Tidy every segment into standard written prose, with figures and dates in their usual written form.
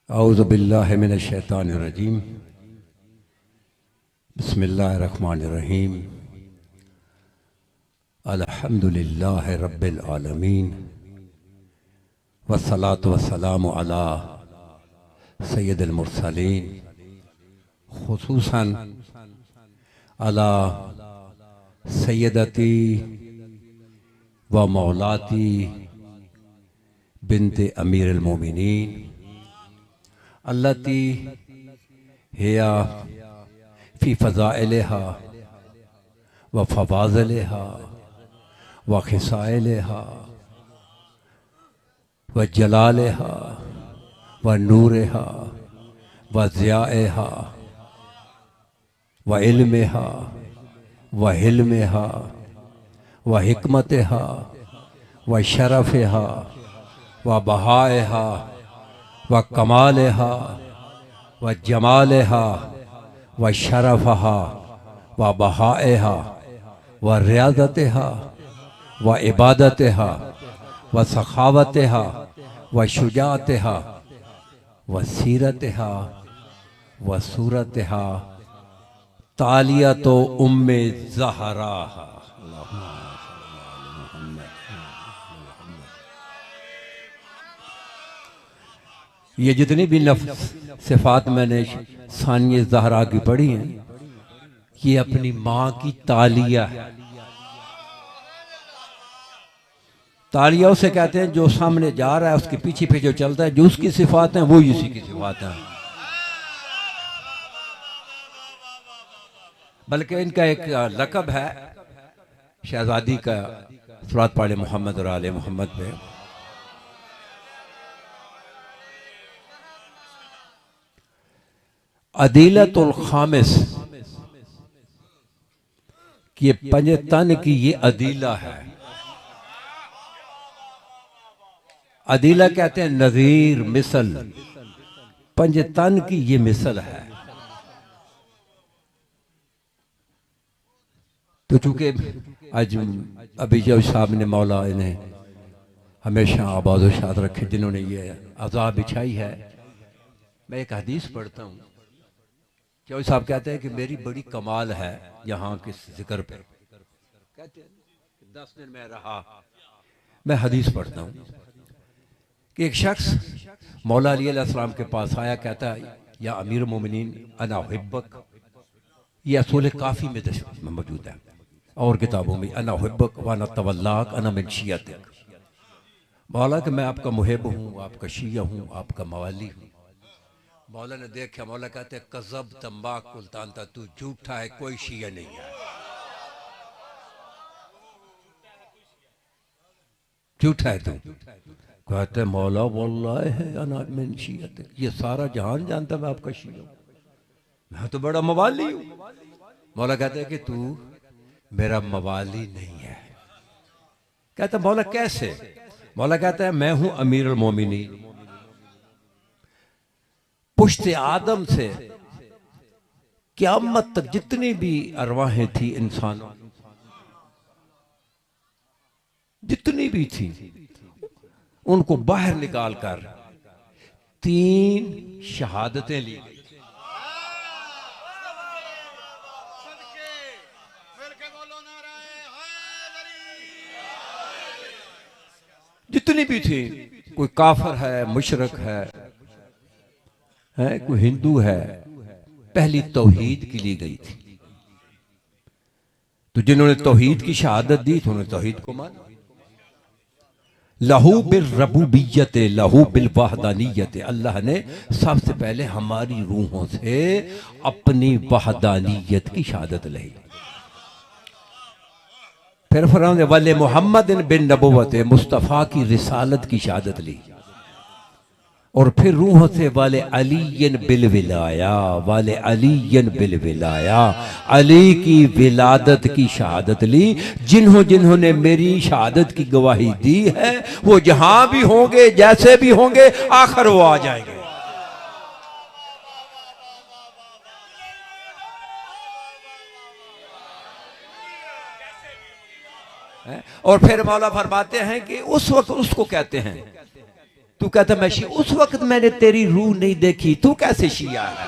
औज़ु बिल्लाहि मिनश शैतानिर रजीम। बिस्मिल्लाहिर रहमानिर रहीम। अल्हम्दुलिल्लाहि रब्बिल आलमीन वस्सलातु वस्सलामु अला सय्यिदिल मुरसलीन खुसूसन अला सय्यदती व मौलाती बिन्ते अमीरुल मोमिनीन अल्लती हिया फ़ी फ़ज़ाइलिहा व फ़वाज़िलिहा व ख़िसाइलिहा व जलालिहा व नूरिहा व ज़ियाइहा व इल्मिहा व हिल्मिहा व हिकमतिहा व शरफ़िहा व बहाइहा व कमालिहा व जमालिहा व शरफ़हा व बहाइहा व रियाज़तिहा व इबादतिहा व सखावतिहा व शुजाअतिहा व सीरतिहा व सूरतिहा तालियतो उम्मे ज़हराहा। ये जितनी भी सिफात मैंने सानिय ज़हरा की पढ़ी हैं, ये अपनी माँ की तालिया है। तालिया उसे कहते हैं जो सामने जा रहा है उसके पीछे पीछे जो चलता है, जो उसकी सिफात हैं वो उसी की सिफात हैं। बल्कि इनका एक लक़ब है शहजादी का, सलात पढ़े मोहम्मद और आले मोहम्मद पे। अदीलतुल खामिस कि ये पंजतन की ये अदीला है। अदीला कहते हैं नज़ीर मिसल, पंजतन की ये मिसल है। तो चूंकि आज अभी जब साहब ने मौला इन्हें हमेशा आबाद व शाद रखे, जिन्होंने ये अज़ा बिछाई है, मैं एक हदीस पढ़ता हूँ। चौधरी साहब कहते हैं कि मेरी बड़ी कमाल है यहाँ के जिक्र पे। कहते हैं 10 दिन में रहा, मैं हदीस पढ़ता हूँ कि एक शख्स मौला अली अलैहिस्सलाम के पास आया, कहता है या अमीर मोमिनीन अना उहिब्बक। यह असूल काफ़ी में मौजूद है और किताबों में, अना उहिब्बक व अना तवल्लाक अना मिन शियतिक। मौला कि मैं आपका मुहिब हूँ, आपका शिया हूँ, आपका मवाली हूँ। मौला ने देखा, मौला कहते हैं कज़ब तंबाक कुल्तानता, तू झूठा है, कोई शिया नहीं है, झूठा है तू। कहते मौला वल्लाह है अना मिन शियतिक, ये सारा जहान जानता मैं आपका शिया हूँ, मैं तो बड़ा मवाली हूँ। मौला कहते हैं कि तू मेरा मवाली नहीं है। कहता मौला कैसे? मौला कहता है मैं हूं अमीरुल मोमिनीन, पुश्ते आदम से क़यामत तक जितनी भी अरवाहें थी, इंसान जितनी भी थी, उनको बाहर निकाल कर 3 शहादतें ली गई। जितनी भी थी, कोई काफिर है, मुशरक है, कोई हिंदू है, पहली तौहीद की ली गई थी। तो जिन्होंने तौहीद की शहादत दी तो उन्होंने तौहीद को माना। लहू बिल रबूबियत लहू बिल वहदानियत, अल्लाह ने सबसे पहले हमारी रूहों से अपनी वहदानियत की शहादत ली। फिर फरमाते वाले मोहम्मद बिन नबुव्वत, मुस्तफ़ा की रिसालत की शहादत ली। और फिर रूह से वाले अलीयन बिल विलाया, वाले अलीयन बिल विलाया, अली की विलादत की शहादत ली। जिन्होंने मेरी शहादत की गवाही दी है वो जहां भी होंगे, जैसे भी होंगे, आखिर वो आ जाएंगे। और फिर मौला फरमाते हैं कि उस वक्त उसको कहते हैं तू कहता मैं शिया, उस वक्त मैंने तेरी रूह नहीं देखी, तू कैसे शिया है?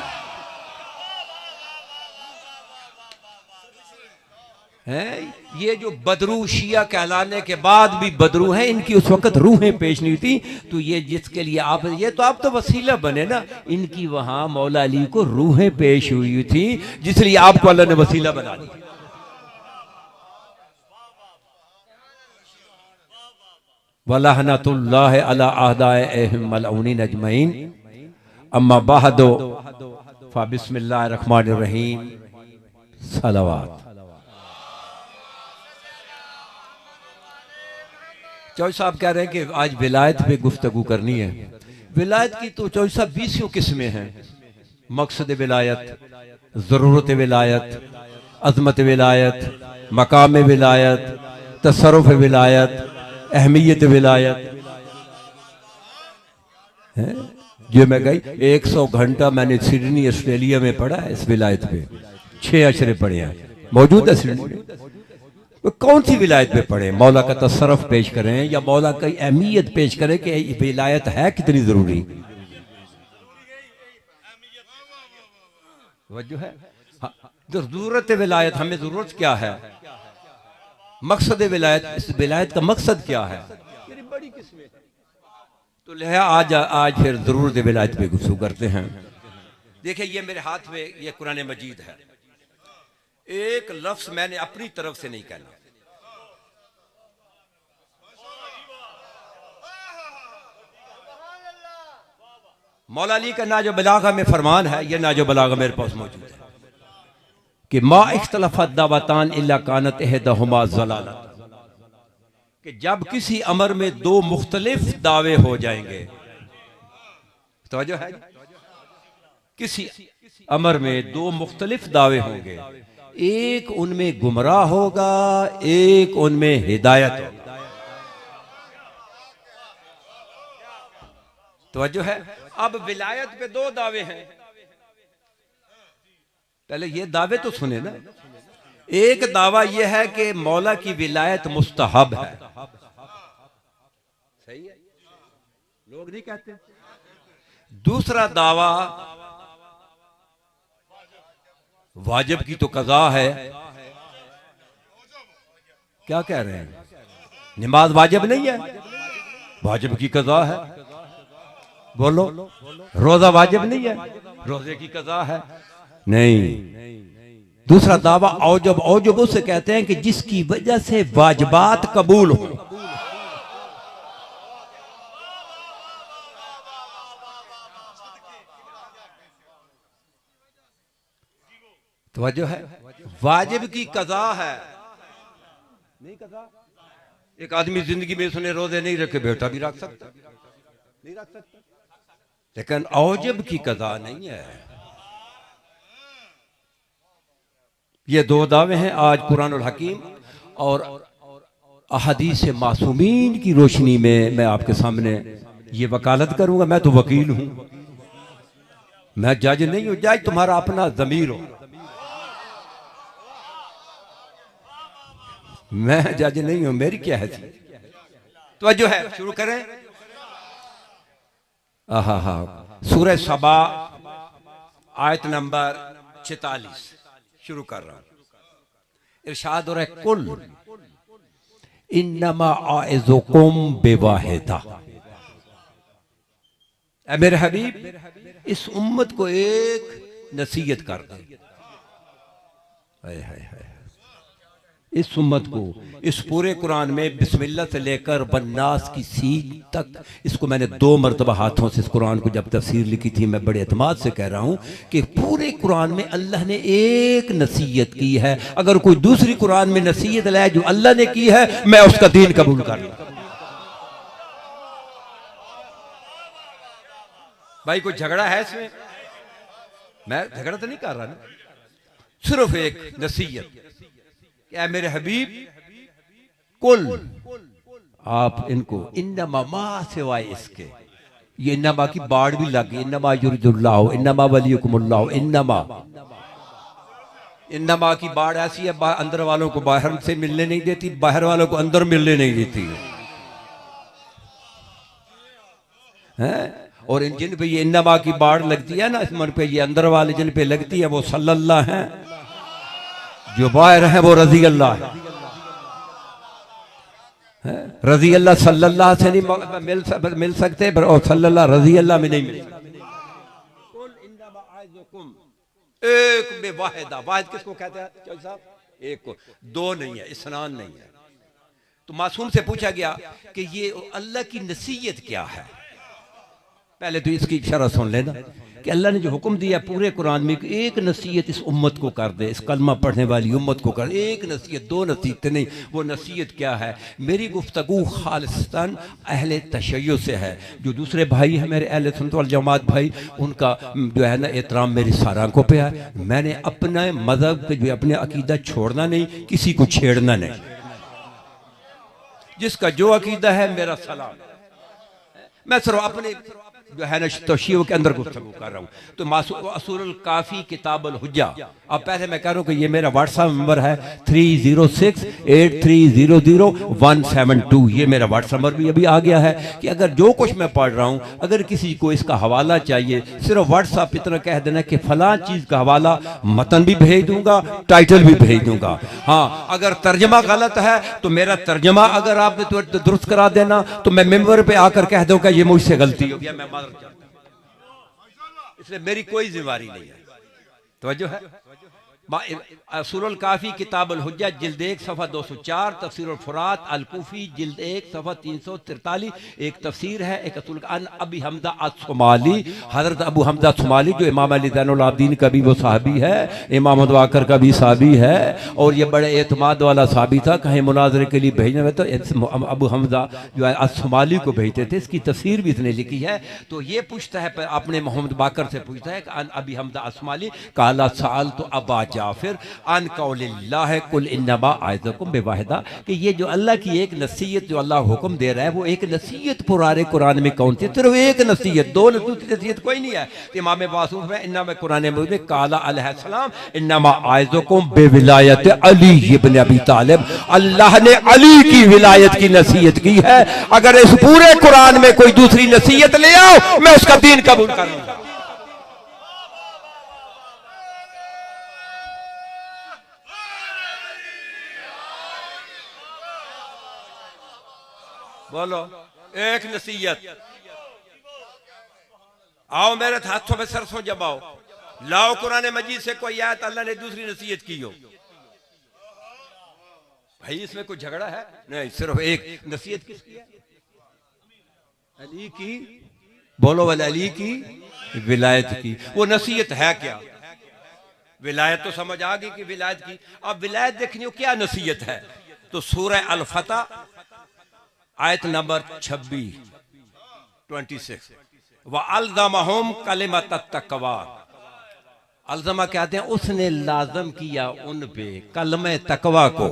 ये जो बदरू शिया कहलाने के बाद भी बदरू हैं, इनकी उस वक्त रूहें पेश नहीं थी। तो ये जिसके लिए आप, ये तो आप तो वसीला बने ना, इनकी वहां मौला अली को रूहें पेश हुई थी, जिसलिए आपको अल्लाह ने वसीला बना दिया। वलहनतुल्लाह अला अहदाइहिम मलऊनीन अजमईन, अम्मा बअद फबिस्मिल्लाहिर रहमानिर रहीम। सलावत। चौधरी साहब कह रहे हैं कि आज विलायत पे गुफ्तगू करनी है। विलायत की तो चौधरी साहब 20 किस्में हैं। मकसद विलायत, ज़रूरत विलायत, अज़मत विलायत, मकाम विलायत, तसर्रुफ विलायत, अहमियत विलायत है। जो मैं गई 100 घंटा मैंने सिडनी ऑस्ट्रेलिया में पढ़ा है इस विलायत पे, 6 अशरे पढ़े हैं, मौजूद है सिडनी में। तो कौन सी विलायत पे पढ़े? मौला का तसर्रुफ पेश करें या मौला की अहमियत पेश करें कि विलायत है कितनी जरूरी। वजह है हाँ, जरूरत विलायत, हमें जरूरत क्या है? मकसद विलायत, इस विलायत का मकसद क्या है? बड़ी किस्में। तो लिहाजा आज फिर जरूरत विलायत पे गुफ्तगू करते हैं। देखिए ये मेरे हाथ में ये कुरान मजीद है। एक लफ्ज मैंने अपनी तरफ से नहीं कहना। मौला अली का नाजो बलागा में फरमान है, यह नाजो बलागा मेरे पास मौजूद है कि मा इख्तलफत दावतान इल्ला कानत इहदहुमा ज़लालत, कि जब किसी अमर में दो मुख्तलिफ दावे हो जाएंगे, तो जो है किसी अमर में दो मुख्तलिफ दावे होंगे, एक उनमें गुमराह होगा, एक उनमें हिदायत होगा। तो जो है अब विलायत पे 2 दावे हैं। पहले ये दावे तो सुने ना। एक दावा यह है कि मौला की विलायत मुस्तहब है, सही है, लोग नहीं कहते। दूसरा दावा वाजिब की तो कज़ा है। क्या कह रहे हैं? नमाज वाजिब नहीं है, वाजिब की कज़ा है। बोलो, रोजा वाजिब नहीं है, रोजे की कज़ा है। नहीं। दूसरा दावा औजब, औजब उसे कहते हैं कि जिसकी वजह से वाजिबात कबूल हो। तो वजह है वाजिब की कज़ा है, नहीं कज़ा। एक आदमी जिंदगी में उसने रोजे नहीं रखे, बेटा भी रख सकता, नहीं रख सकता, लेकिन औजब की कज़ा नहीं है। ये 2 दावे हैं। आज कुरानुल हकीम और अहदीस मासूमीन की रोशनी में मैं आपके सामने ये वकालत करूंगा। मैं तो वकील हूं, मैं जज नहीं हूं। जज तुम्हारा अपना ज़मीर हो, मैं जज नहीं हूं, मेरी क्या हैसियत। तो जो है शुरू करें। सूरह सबा आयत नंबर 46 शुरू कर रहा हूं। इरशाद हो रहा है, कुल इन्नमा आइज़ुकुम बिवाहिदा। ऐ मेरे हबीब, इस उम्मत को एक नसीहत कर दे। हाय हाय हाय, इस उम्मत को इस पूरे कुरान में बिस्मिल्लाह से लेकर बन्नास की सीख तक, इसको मैंने 2 मरतबा हाथों से इस कुरान को जब तफसीर लिखी थी, मैं बड़े एतमाद से कह रहा हूं कि पूरे कुरान में अल्लाह ने एक नसीहत की है। अगर कोई दूसरी कुरान में नसीहत लाए जो अल्लाह ने की है, मैं उसका दीन कबूल कर लूं। भाई कोई झगड़ा है इसमें? मैं झगड़ा तो नहीं कर रहा ना, सिर्फ एक नसीहत। क्या मेरे हबीब, कुल आप इनको इन्नमा मा सिवाय इसके, ये इन्नमा की बाढ़ भी लग गई। इन्नमा युरिदुल्लाह इन्नमा वलियुकुमुल्लाह, इन्नमा की बाढ़ ऐसी है, अंदर वालों को बाहर से मिलने नहीं देती, बाहर वालों को अंदर मिलने नहीं देती। हैं। और इन जिन पे ये इन्नमा की बाढ़ लगती है ना, इस मन पे ये अंदर वाले जिन पे लगती है वो सल्लल्लाह हैं, जो बाहर है वो रजी अल्लाह है। रजी अल्लाह सल्लल्लाह से नहीं मिल सकते, और सल्लल्लाह रजी अल्लाह में नहीं मिल सकते। एक में वाहिदा, वाहिद किसको कहते हैं चौधरी साहब? एक को, दो नहीं है, इसनान नहीं है। तो मासूम से पूछा गया कि ये अल्लाह की नसीहत क्या है। पहले तो इसकी शरह सुन लेना कि अल्लाह ने जो हुक्म दिया पूरे कुरान में, एक नसीहत इस उम्मत को कर दे, इस कलमा पढ़ने वाली उम्मत को कर दे, एक नसीहत, दो नसीहतें नहीं। वो नसीहत क्या है? मेरी गुफ्तगू खालिस्तान अहले तशय्यो से है। जो दूसरे भाई हैं मेरे अहले सुन्नत वल जमात भाई, उनका जो है ना एहतराम मेरी सारा आंखों पे है। मैंने अपने मजहब पे जो अपने अकीदा छोड़ना नहीं, किसी को छेड़ना नहीं। जिसका जो अकीदा है मेरा सलाम। मैं सिर्फ अपने जो है ना तशय्यो के अंदर गुफ्तगू कर रहा हूँ। तो असूलुल काफ़ी किताबुल हुज्जा। अब पहले मैं कह रहा हूँ कि ये मेरा व्हाट्सएप नंबर है 3068300172। ये मेरा व्हाट्सएप नंबर भी अभी आ गया है कि अगर जो कुछ मैं पढ़ रहा हूँ, अगर किसी को इसका हवाला चाहिए, सिर्फ व्हाट्सएप इतना कह देना कि फलां चीज़ का हवाला, मतन भी भेज दूंगा, टाइटल भी भेज दूंगा। हाँ, अगर तर्जमा गलत है तो मेरा तर्जमा अगर आपने तो दुरुस्त करा देना, तो मैं मेंबर पे आकर कह दूंगा ये मुझसे गलती हो गया, मैं इसलिए मेरी कोई जिम्मेदारी नहीं है। तवज्जो है। असूलुल काफ़ी किताबुल हुज्जा जिल्द 1 सफ़ा 204, तफसीरुल फुरात अल कूफी जिल्द 1 सफ़ा 343 एक तफसीर है। एक असूल अन अबी हमदा अस्सोमाली, हज़रत अबू हमदा सोमाली जो इमाम अली ज़ैनुल आबिदीन का भी वो साहबी है, इमाम वाकर का भी साहबी है, और ये बड़े एतमाद वाला साहबी था। कहीं मुनाजरे के लिए भेजने में तो अबू हमदा जो है अस्सोमाली को भेजते थे। इसकी तफसीर भी इसने लिखी है। तो ये पूछता है अपने मोहम्मद बाकर से पूछता है कि अन अबी हमदा अस्सोमाली काला साल तो अबा जाफिर अन कौलिल्लाह कुल इन्नमा आयज़ुकुम बिवाहिदा, कि ये जो अल्लाह की एक नसीहत जो अल्लाह हुक्म दे रहा है, वो एक नसीहत पुराने कुरान में कौन सी? सिर्फ एक नसीहत, दो नसीहत कोई नहीं है। इमाम वासूफ में इन्नमा कुरान में काला अलैहिस्सलाम इन्नमा आयज़ुकुम बिविलायत अली इब्न अबी तालिब, अल्लाह ने अली की विलायत की नसीहत की है। अगर इस पूरे कुरान में कोई दूसरी नसीहत ले आओ, मैं उसका दीन कबूल करूंगा। बोलो एक नसीहत। आओ मेरे हाथों में सरसों जमाओ, लाओ कुरान मजीद से कोई आयत अल्लाह ने दूसरी नसीहत की हो। भाई इसमें कोई झगड़ा है नहीं, सिर्फ एक नसीहत किसकी है? अली की। बोलो वाले अली की विलायत की। वो नसीहत है क्या? विलायत तो समझ आ गई कि विलायत की। अब विलायत देखनी हो क्या नसीहत है, तो सूरह अल फतह आयत नंबर 26 व अल्ज़महुम कलिमत तक़वा। अल्ज़मा कहते हैं उसने लाज़म किया उन पे कलमे तकवा को।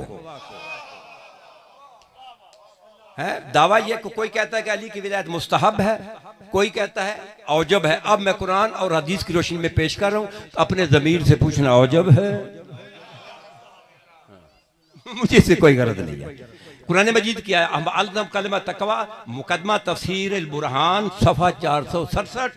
है दावा ये कोई कहता है कि अली की विलायत मुस्तहब है, कोई कहता है औजब है। अब मैं कुरान और हदीस की रोशनी में पेश कर रहा हूं, तो अपने ज़मीर से पूछना औजब है, मुझे इससे कोई गरज नहीं है। कुरान मजीद किया है अल्ज़म कलमा तकवा, मुकदमा तफसीर अल बुरहान सफ़ा 467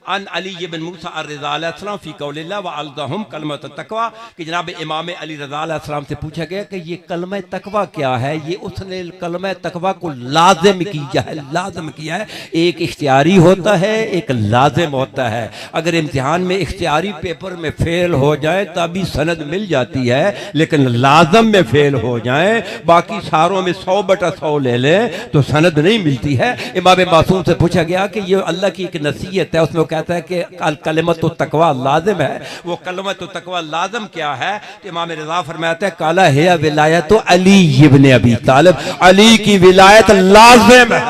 अन अली इब्न मूसा ar-रिज़ा अलैहिस्सलाम फ़ी क़ौलिल्लाह व अल्ज़महुम कलमत तक़वा, कि जनाब इमाम अली रज़ा अलैहिस्सलाम से पूछा गया कि ये कलमा तक़वा क्या है। ये उसने कलमा तक़वा को लाज़िम किया है, लाज़िम किया है। एक इख्तियारी होता है, एक लाज़िम होता है। अगर इम्तिहान में इख्तियारी पेपर में फेल हो जाए तभी सनद मिल जाती है, लेकिन लाज़िम में फेल हो जाए, बाकी सारों में 100/100 ले लें तो सनद नहीं मिलती है। इमाम मासूम से पूछा गया कि ये अल्लाह की एक नसीहत है, उसमें कहता है कि कलमत तक़वा लाज़िम है। वो कलमत तक़वा लाज़िम क्या है? तो इमाम रिज़ा फरमाते हैं काला है विलायत तो अली इब्न अबी तालिब, अली की विलायत लाज़िम है।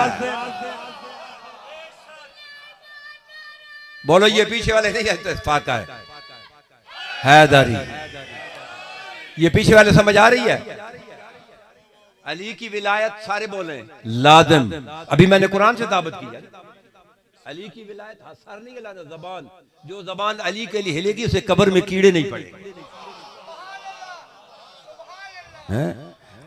बोलो ये पीछे वाले नहीं है, फाका है हैदरी। ये पीछे वाले समझ आ रही है? अली की विलायत सारे बोले लाज़िम। अभी मैंने कुरान से दावत की है, अली की विलायत सर नहीं हिलाना, जबान। जो जबान अली के लिए हिलेगी उसे कब्र में कीड़े नहीं पड़ेंगे।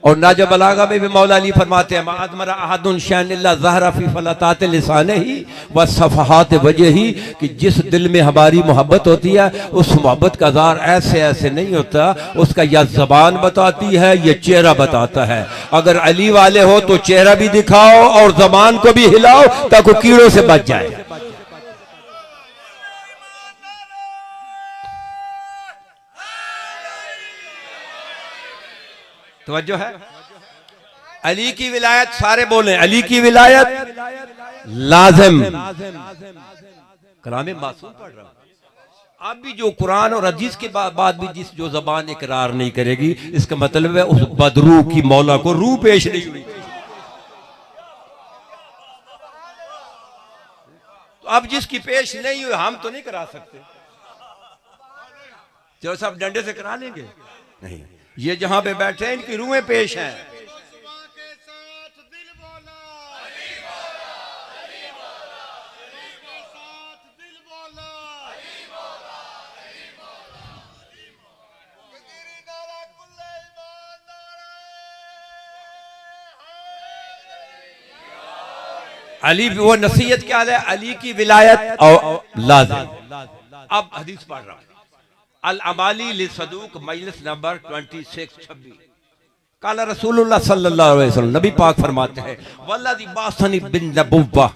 और नाज बलागा में भी मौला अली फरमाते हैं मादमरा अहदुन शान इल्ला ज़हरा फी फलतात लिसानिही व सफहात वजही, कि जिस दिल में हमारी मोहब्बत होती है उस मोहब्बत का ज़ार ऐसे ऐसे नहीं होता, उसका या ज़बान बताती है या चेहरा बताता है। अगर अली वाले हो तो चेहरा भी दिखाओ और ज़बान को भी हिलाओ ताकि कीड़ों से बच जाए। तवज्जो है। अली की विलायत, सारे बोले अली की विलायत लाजिम। कलाम मासूम पढ़ रहा हूं। अब भी जो कुरान और हदीस के बाद भी जिस जो जबान इकरार नहीं करेगी, इसका मतलब है उस बदरू की मौला को रूह पेश नहीं हुई। तो अब जिसकी पेश नहीं हुई हम तो नहीं करा सकते, जो सब डंडे से करा लेंगे नहीं। ये जहां पे बैठे हैं इनकी रूहें पेश हैं। अली वो नसीहत क्या है, अली की विलायत और लाज़िम। अब हदीस पढ़ रहा हूं, अल अमाली लिसदूक मजलिस नंबर 2626। काला रसूलुल्लाह सल्लल्लाहु अलैहि वसल्लम, नबी पाक फरमाते हैं वल्लज़ी बासनी बिन नबुव्वा,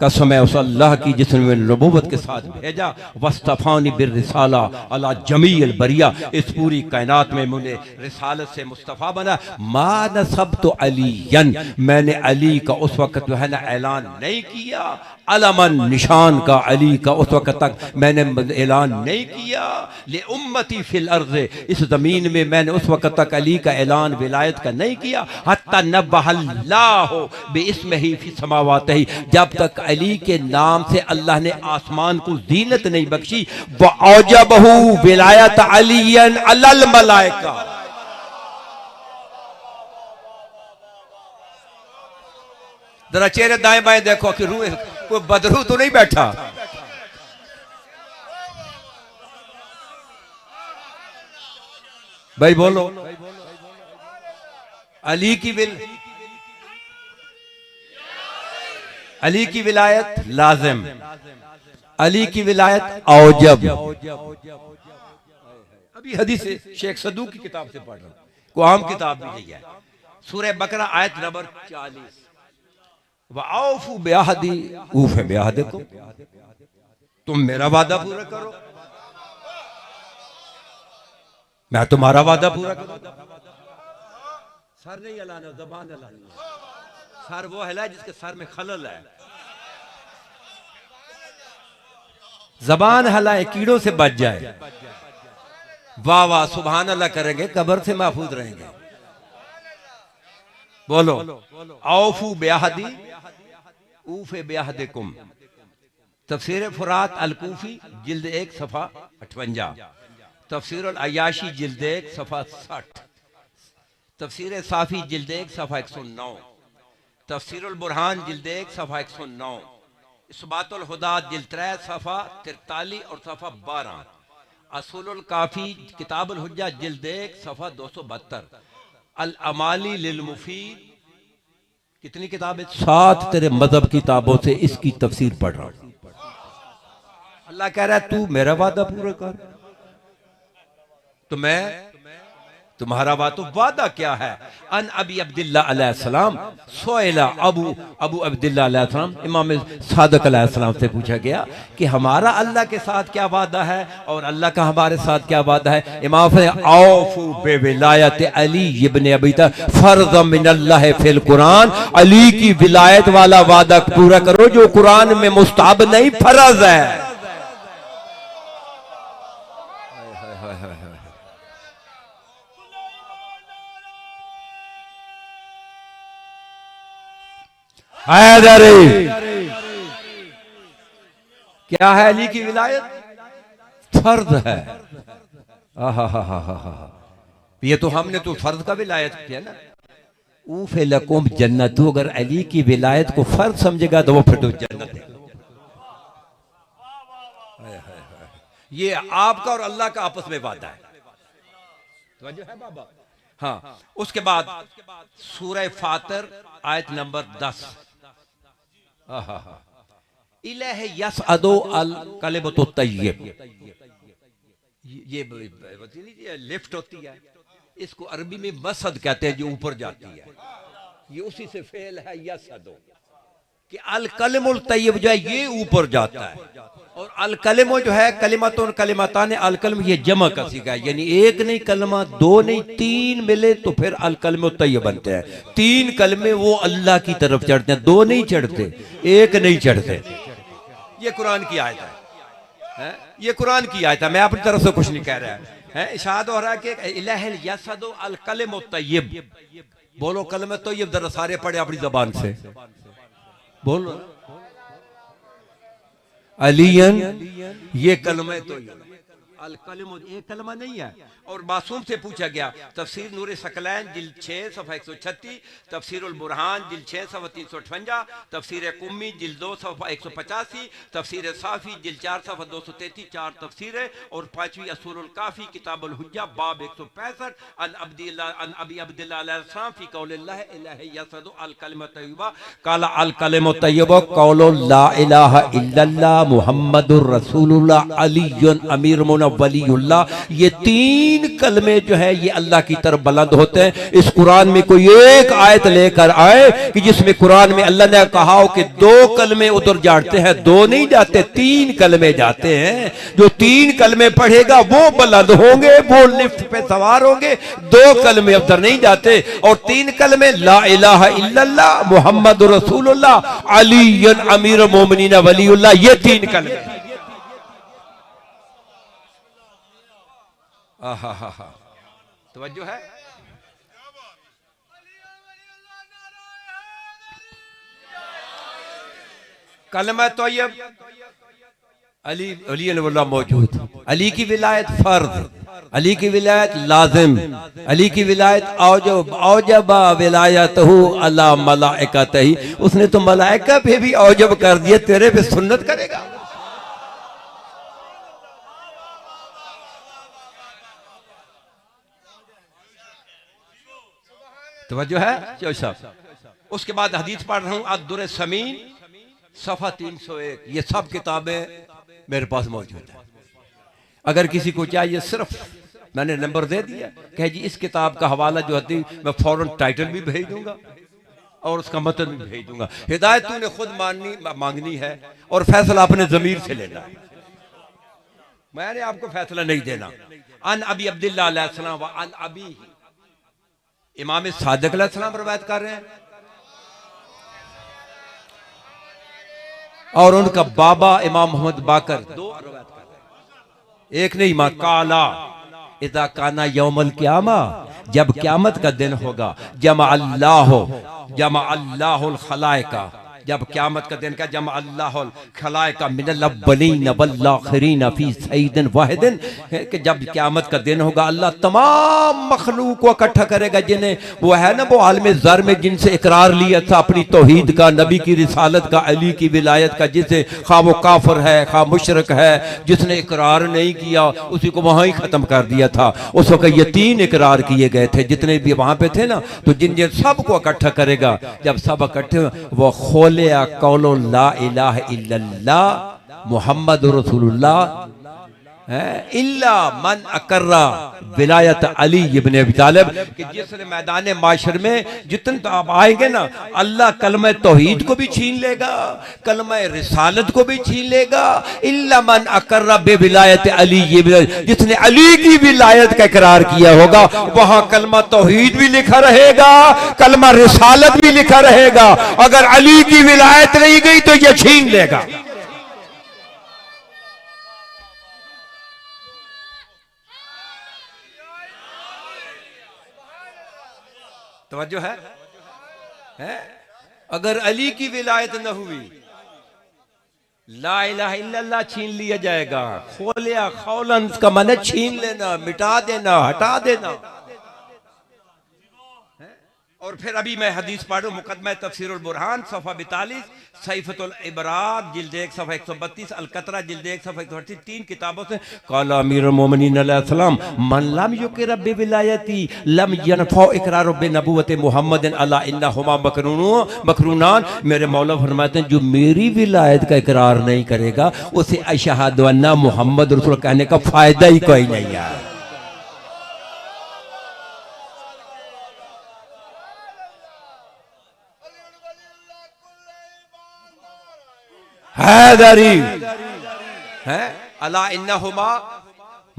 कसम है उस अल्लाह की जिसने मुझे नबूवत के साथ भेजा, वस्तफानी बिर रिसाला अला जमील बरिया, इस पूरी कायनात में मुझे रिसालत से मुस्तफ़ा बना। मा नसब तो अलीयन, मैंने अली का उस वक्त जो है ना ऐलान नहीं किया, अलमन निशान का अली का उस वक्त तक मैंने ऐलान नहीं किया, ले उम्मती फिल अर्ज़, इस जमीन में मैंने उस वक्त तक अली का ऐलान विलायत का नहीं किया, हत्ता नब्बहल्लाहु बिइस्मिही फी समावातिही, जब तक अली के नाम से अल्लाह ने आसमान को जीनत नहीं बख्शी। व औजबहु विलायत अलीयन अलल मलाइका, जरा चेहरे दाएं बाएं देखो कि रूह कोई बदरू तो नहीं बैठा। भाई बोलो, अली की विलायत लाजिम, अली की विलायत औजब। अभी हदीस शेख सदूक की किताब से पढ़ रहा हूं, को आम किताब भी नहीं है। सूरह बकरा आयत नंबर 40, वआफू बिअहदी ऊफ बिअहदिकुम, तुम मेरा वादा पूरा करो मैं तुम्हारा वादा पूरा करूं। सर नहीं हिलाना, जबान हिलानी है। सर वो हिलाए जिसके सर में खलल है, जबान हिलाए कीड़ों से बच जाए। वाह वाह सुभान अल्लाह करेंगे, कब्र से महफूज रहेंगे। बोलो औफू बेहदी ऊफे बेहदिकुम। तफसीर फुरात अलकूफी जिल्द 1 सफ़ा 58, तफसीर अल अयाशी जिल्द 1 सफ़ा 60, तफसीर साफी जिल्द 1 सफ़ा 109, तफसीर अल बुरहान जिल्द 1 सफ़ा 109, इसबातुल हुदा जिल्द 3 सफ़ा 43 और सफ़ा 12, असुलुल काफी किताबुल हुज्जा जिल्द 1 सफ़ा 272, अल अमाली लिल मुफीद। कितनी किताबें? 7 तेरे मजहब किताबों से इसकी तफसीर पढ़ रहा हूं। अल्लाह कह रहा है तू मेरा वादा पूरा कर, तो मैं तुम्हारा वादा क्या है? अन अबी अब्दुल्लाह अलैहिस्सलाम सोएला अबू अब्दुल्लाह अलैहिस्सलाम, इमाम सादिक अलैहिस्सलाम से पूछा गया कि हमारा अल्लाह के साथ क्या वादा है और अल्लाह का हमारे साथ क्या वादा है। इमाम औफू बेविलायत अली इब्न अबी तालिब फर्ज़ मिनल्लाह फिल कुरान, अली की विलायत वाला वादा पूरा करो जो कुरान में मुस्तहब नहीं फर्ज है। क्या है अली की विलायत? फर्ज है। ये तो हमने तो फर्ज का विलायत किया ना। ऊफे लकुम जन्नत, अगर अली की विलायत को फर्ज समझेगा तो वो फिर तो जन्नत है। ये आपका और अल्लाह का आपस में वादा है। तो है बाबा, हाँ, उसके बाद सूरह फातिर आयत नंबर 10। इलैह यसअदु अल कलिमतु तय्यब, ये लिफ्ट होती है, इसको अरबी में मसद कहते हैं, जो ऊपर जाती है। ये उसी से फेल है यसअदु कि अल कलिमुल तय्यब जो है ये ऊपर जाता है, और अल कलिमो जो है कलिमतुन कलिमतान, अल कलम ये जमा का सीखा है, यानी एक नहीं कलमा, दो नहीं, तीन मिले तो फिर अल कलिमो तय्यब बनते हैं। तीन कलमे वो अल्लाह की तरफ चढ़ते हैं, दो नहीं चढ़ते, एक नहीं चढ़ते। ये कुरान की आयत है, ये कुरान की आयत है, मैं अपनी तरफ से कुछ नहीं कह रहा है। इरशाद हो रहा है कि इलैहिल यसअदु अल कलिमु तय्यब, बोलो कलमे तय्यब, जरा सारे पढ़े अपनी जबान से, बोलो अलियन, ये कलमे तय्यब, अल कलिमु एक कलमा नहीं है। और मासूम से पूछा गया, तफसीर नूर सकलैन जिल्द 6 सफ़ा 136, तफसीर उल बुरहान जिल्द 6 सफ़ा 358, तफसीर कुम्मी जिल्द 2 सफ़ा 185, तफसीर साफी जिल्द 4 सफ़ा 233, 4 तफसीरें, और 5वीं असूलुल काफी किताबुल हुज्जा बाब 165, अन अबी अब्दुल्लाह अलैहिस्सलाम फी कौलिल्लाह इलैहि यसअदु अल कलिमत तय्यबा काला अल कलिमत तय्यबा कौलु ला इलाहा इल्लल्लाह मुहम्मदुर रसूलुल्लाह अलीयुन अमीरुन वलीउल्लाह। ये तीन कलमे जो है ये अल्लाह की तरफ बुलंद होते हैं। इस कुरान में कोई एक आयत लेकर आए कि जिसमें कुरान में अल्लाह ने कहा हो कि दो कलमे उधर जाते हैं, दो नहीं जाते, तीन कलमे जाते हैं। जो तीन कलमे पढ़ेगा वो बुलंद होंगे, वो लिफ्ट पे सवार होंगे। दो कलमे उधर नहीं जाते, और तीन कलमे ला इलाहा इल्लल्लाह मुहम्मदुर रसूलुल्लाह अलीयुन अमीरुल मोमिनीन वलीउल्लाह, ये तीन कलमे। तवज्जो है। कलमा तय्यब अली वल्लाह मौजूद, अली की विलायत फर्ज, अली की विलायत लाजिम, अली की विलायत औजबा विलायतहु अला मलाइकतिही, उसने तो मलाइका पे भी औजब कर दिया, तेरे पे सुन्नत करेगा। तवज्जो है चौसा। उसके बाद हदीस पढ़ रहा हूं अद्दुर समीन सफ़ा 301, ये सब किताबें मेरे पास मौजूद है। अगर किसी को चाहिए, सिर्फ मैंने नंबर दे दिया, कहे जी इस किताब का हवाला जो है मैं फौरन टाइटल भी भेज दूंगा और उसका मतन भी भेज दूंगा। हिदायत तूने खुद मांगनी है और फैसला अपने जमीर से लेना है, मैंने आपको फैसला नहीं देना। अन अबी अब्दुल्लाह अलैहिस्सलाम व अन अबी, इमाम सादिक अलैहिस्सलाम रवायत कर रहे हैं, और उनका बाबा इमाम मोहम्मद बाकर दो रवायत कर रहे हैं। एक नहीं, मां काला इदा काना यौमल क़यामा, जब क़यामत का दिन होगा, जमा अल्लाहुल खलाइका, जब क़यामत का दिन का जमा अल्लाहुल खलाइका मिनल अव्वलीन वल आखिरीन फी सईदिन वाहिदिन, कि जब क़यामत का दिन होगा अल्लाह तमाम मखलूक को इकट्ठा करेगा, जिन्हें वो है ना वो आलम ज़र में जिनसे इकरार लिया था अपनी तौहीद का, नबी की रिसालत का, अली की विलायत का, जिसे खा वो काफिर है खा मुशरिक है, जिसने इकरार नहीं किया उसी को वहां ही खत्म कर दिया था। उस वक्त ये तीन इकरार किए गए थे जितने भी वहां पे थे ना, तो जिन जिन सबको इकट्ठा करेगा। जब सब इकट्ठे वो खोले कौलो ला इलाहा इल्लल्लाह मुहम्मदुर रसूलुल्लाह इल्ला मन अकर्रा विलायत अली इब्न अबी तालिब, कि जिसने मैदान माशर में जितने तो आप आएंगे ना, अल्लाह कलमा तौहीद को भी छीन लेगा, कलमा रिसालत को भी छीन लेगा। इल्ला मन अकर्रा बे विलायत अली, जिसने अली की विलायत का इकरार किया होगा वहां कलमा तौहीद भी लिखा रहेगा, कलमा रिसालत भी लिखा रहेगा। अगर अली की विलायत नहीं गई तो यह छीन लेगा। तवज्जो है? अगर अली की विलायत न हुई, ला इलाहा इल्लल्लाह छीन लिया जाएगा। खोलिया खौलन का मन छीन लेना, मिटा देना, हटा देना। और फिर अभी मैं हदीस पढ़ूं, मुकदमा तफसीरुल बुरहान सफ़ा 42, सहीफतुल इबरात जिल्द 1 सफ़ा 132, अलकतरा जिल्द 1 सफ़ा 138, 3 किताबों से। काला अमीरुल मोमिनीन अलैहिस्सलाम मन लम युकिर बिविलायती लम यनफउ इकरार बिनबुव्वति मुहम्मदिन अला इन्नहुमा मकरूनान। मेरे मौला फरमाते हैं जो मेरी विलायत का इकरार नहीं करेगा उसे अशहदु अन्ना मुहम्मद रसूल कहने का फायदा ही कोई नहीं है। हैदरी है अला इन्नहुमा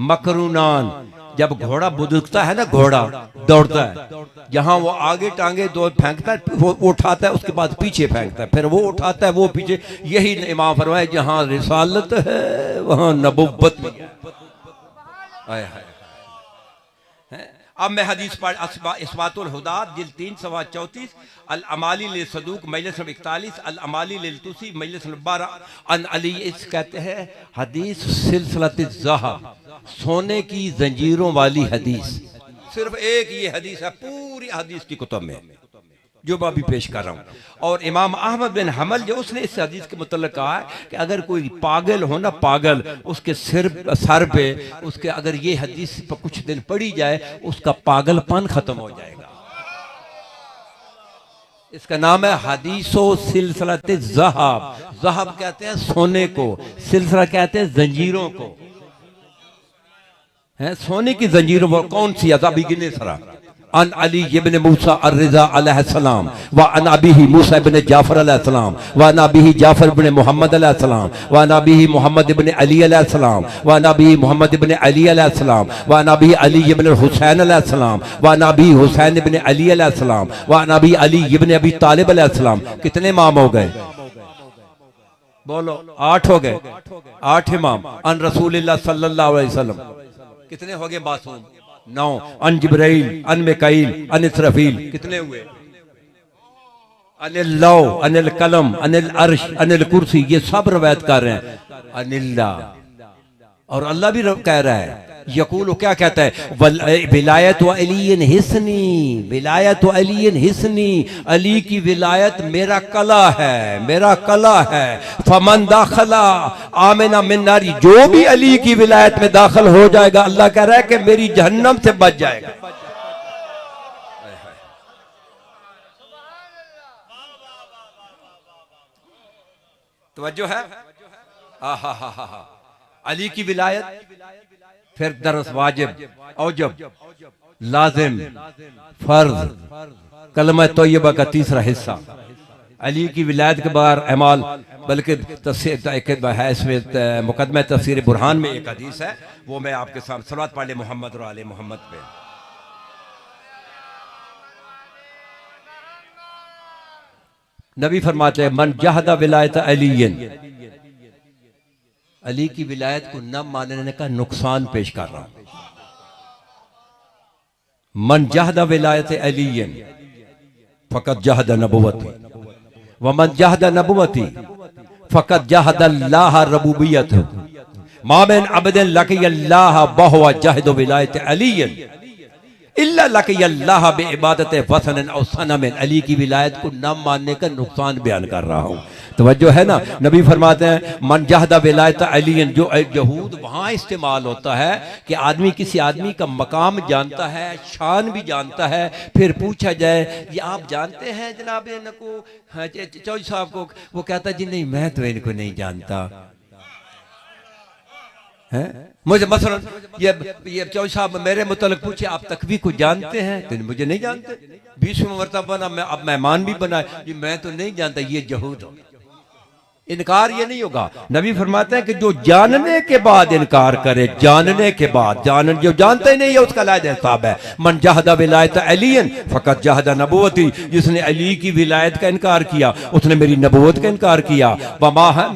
मकरूनान। जब घोड़ा बुदुकता है ना, घोड़ा दौड़ता है, जहां वो आगे टांगे दो फेंकता है, वो उठाता है, उसके बाद पीछे फेंकता है, फिर वो उठाता है, वो पीछे। यही इमाम फरमाए जहां रिसालत है वहां नबुव्वत भी है। अब मैं हदीस पढ़ इस्बातुल हुदात जिल्द 3 सवा 34, अल अमाली लिल सदूक मजलिस 41, अल अमाली लिल तुसी मजलिस 12, अन अली। इस कहते हैं हदीस सिलसिलत ज़हब, सोने की जंजीरों वाली हदीस। सिर्फ एक ये हदीस है पूरी हदीस की कुतुब में जो मैं अभी पेश कर रहा हूँ। और इमाम अहमद बिन हम्बल जो उसने इस हदीस के मुतल्लिक़ कहा है कि अगर कोई पागल हो ना, पागल, उसके सर पे उसके अगर ये हदीस पर कुछ दिन पड़ी जाए उसका पागलपन खत्म हो जाएगा। इसका नाम है हदीसो सिलसिलत ज़हब। ज़हब कहते हैं सोने को, सिलसिला कहते हैं जंजीरों को, है सोने की जंजीरों। वो कौन सी अज़ाबी गिने सरा। अन अली इब्न मूसा अर्रिज़ा अलैहिस्सलाम व अन अबीही मूसा इब्न जाफर अलैहिस्सलाम व अन अबीही जाफर इब्न मुहम्मद अलैहिस्सलाम व अन अबीही मुहम्मद इब्न अली अलैहिस्सलाम व अन अबीही मुहम्मद इब्न अली अलैहिस्सलाम व अन अबीही अली इब्न हुसैन अलैहिस्सलाम व अन अबीही हुसैन इब्न अली अलैहिस्सलाम व अन अबीही अली इब्न अबी तालिब अलैहिस्सलाम। कितने इमाम हो गए? बोलो 8 हो गए, 8 इमाम। अन रसूलुल्लाह सल्लल्लाहु अलैहि वसल्लम कितने हो गए? मासूम 9। अन जिब्राइल, अन मिकाईल, अन इसराफील कितने हुए? अनिल लौ, अनिल कलम, अनिल अर्श, अनिल कुर्सी, ये सब रवायत कर रहे हैं अनिल्ला। और अल्लाह भी कह रहा है, यकूल क्या कहता है? विलायत व अलीन हिस्नी, विलायत व अलीन हिस्नी, अली की विलायत मेरा कला है, मेरा कला है। फमन दाखला आमिना मिन नारी, जो भी अली की विलायत में दाखिल हो जाएगा, अल्लाह कह रहा है कि मेरी जहन्नम से बच जाएगा। तवज्जो है? अली की विलायत, फिर दरस वाजिब, औजब, लाजिम, फर्ज, कलमा तोयबा का तीसरा हिस्सा। अली की विलायत के बार अमाल, बल्कि है इसमें मुकदमा तफसीर बुरहान में एक हदीस है, वो मैं आपके सामने सलावत पढ़ ले मोहम्मद और आले मोहम्मद पे। नबी फरमाते हैं मन जहदा विलायत अलीयन, अली की विलायत को न मानने का नुकसान पेश कर रहा हूं। मन जहदा विलायत अलीयन फकत जहद नबुवती व मन जहद नबुवती फकत जहद अल्लाह रबूबियत। मामिन अबदिन लकी अल्लाह बहुवा जहद विलायत अलीयन इल्ला लकी अल्लाह बे इबादत वसन और सनम। अली की विलायत को न मानने का नुकसान बयान कर रहा हूं। तवज्जो है ना? नबी फरमाते हैं मन जहदा विलायत अलीन, जो जहूद वहां इस्तेमाल होता है कि आदमी किसी आदमी का मकाम जानता है, शान भी जानता है, फिर पूछा जाए ये आप जानते हैं जनाब इनको, चौधरी साहब को, वो कहता जी नहीं मैं तो इनको नहीं जानता है। मुझे मसलन ये चौधरी साहब मेरे मुतल्लिक पूछे आप तकवी को जानते हैं, तो मुझे नहीं जानते। 20वें मरतबा बना, मैं अब मेहमान भी बना जी मैं तो नहीं जानता, ये जहूद हो। इनकार ये नहीं होगा। नबी फरमाते हैं कि जो जानने के बाद इनकार करे, जानने के बाद, जो जानते ही नहीं है उसका लायद हिसाब है। मन जहदा विलायत अलीन फकत जहदा नबुवती, जिसने अली की विलायत का इनकार किया उसने मेरी नबुवत का इनकार किया।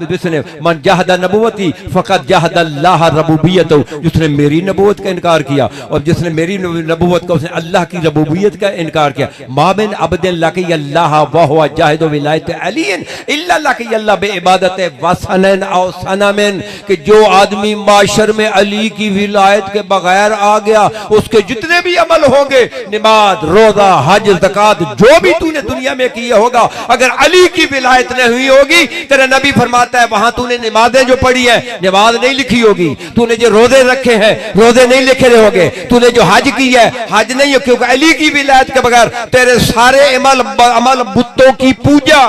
जिसने मन जहदा नबुवती फकत जहदा अल्लाह रबूबियत, जिसने मेरी नबुवत का इनकार किया और जिसने मेरी नबुवत का, उसने अल्लाह की रबूबियत का इनकार किया। मामिन अब्दिन लकी अल्लाह व हुवा जाहिद विलायत अलीन इल्ला लकी अल्लाह बे इबादत वसनन और सनमन, कि जो आदमी माशर में अली की विलायत के बगैर आ गया उसके जितने भी अमल होंगे, नमाज, रोजा, हज, ज़कात, जो भी तूने दुनिया में किया होगा, अगर अली की विलायत नहीं हुई होगी, तेरा नबी फरमाता है वहां तूने नमाजें जो पढ़ी है नमाज नहीं लिखी होगी, तूने जो रोजे रखे हैं रोजे नहीं लिखे रहोगे, तूने जो हज की है हज नहीं हो, क्योंकि अली की विलायत के बगैर तेरे सारे अमल बुतों की पूजा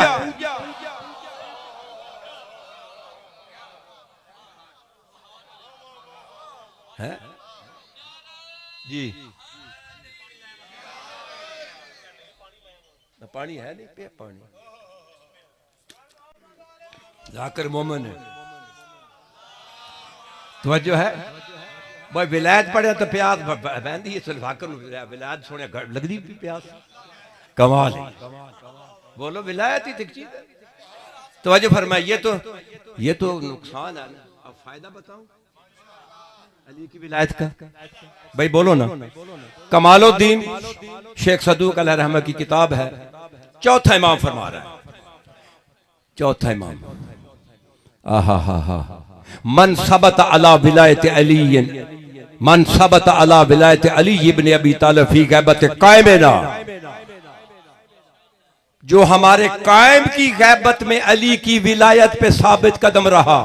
है। जी पानी है नहीं पे पानी जाकर मोमन है तो है भाई विलायत पढ़े तो प्यास बहती है, विलायत सुने लगती प्यास, कमाल है। बोलो विलायत ही चीज है। तो वजह फरमाए ये तो नुकसान है ना, अब फायदा बताऊं अली की विलायत का। भाई बोलो ना, कमालुद्दीन शेख सदूक अलैहि रहमत की किताब है, चौथा इमाम फरमा रहा है, चौथा इमाम, आहा हा हा, मन सबत अला विलायत अली, मन सबत अला विलायत अली इब्न अबी तालिब फी गैबत कायमेना, जो हमारे कायम की गैबत में अली की विलायत पे साबित कदम रहा।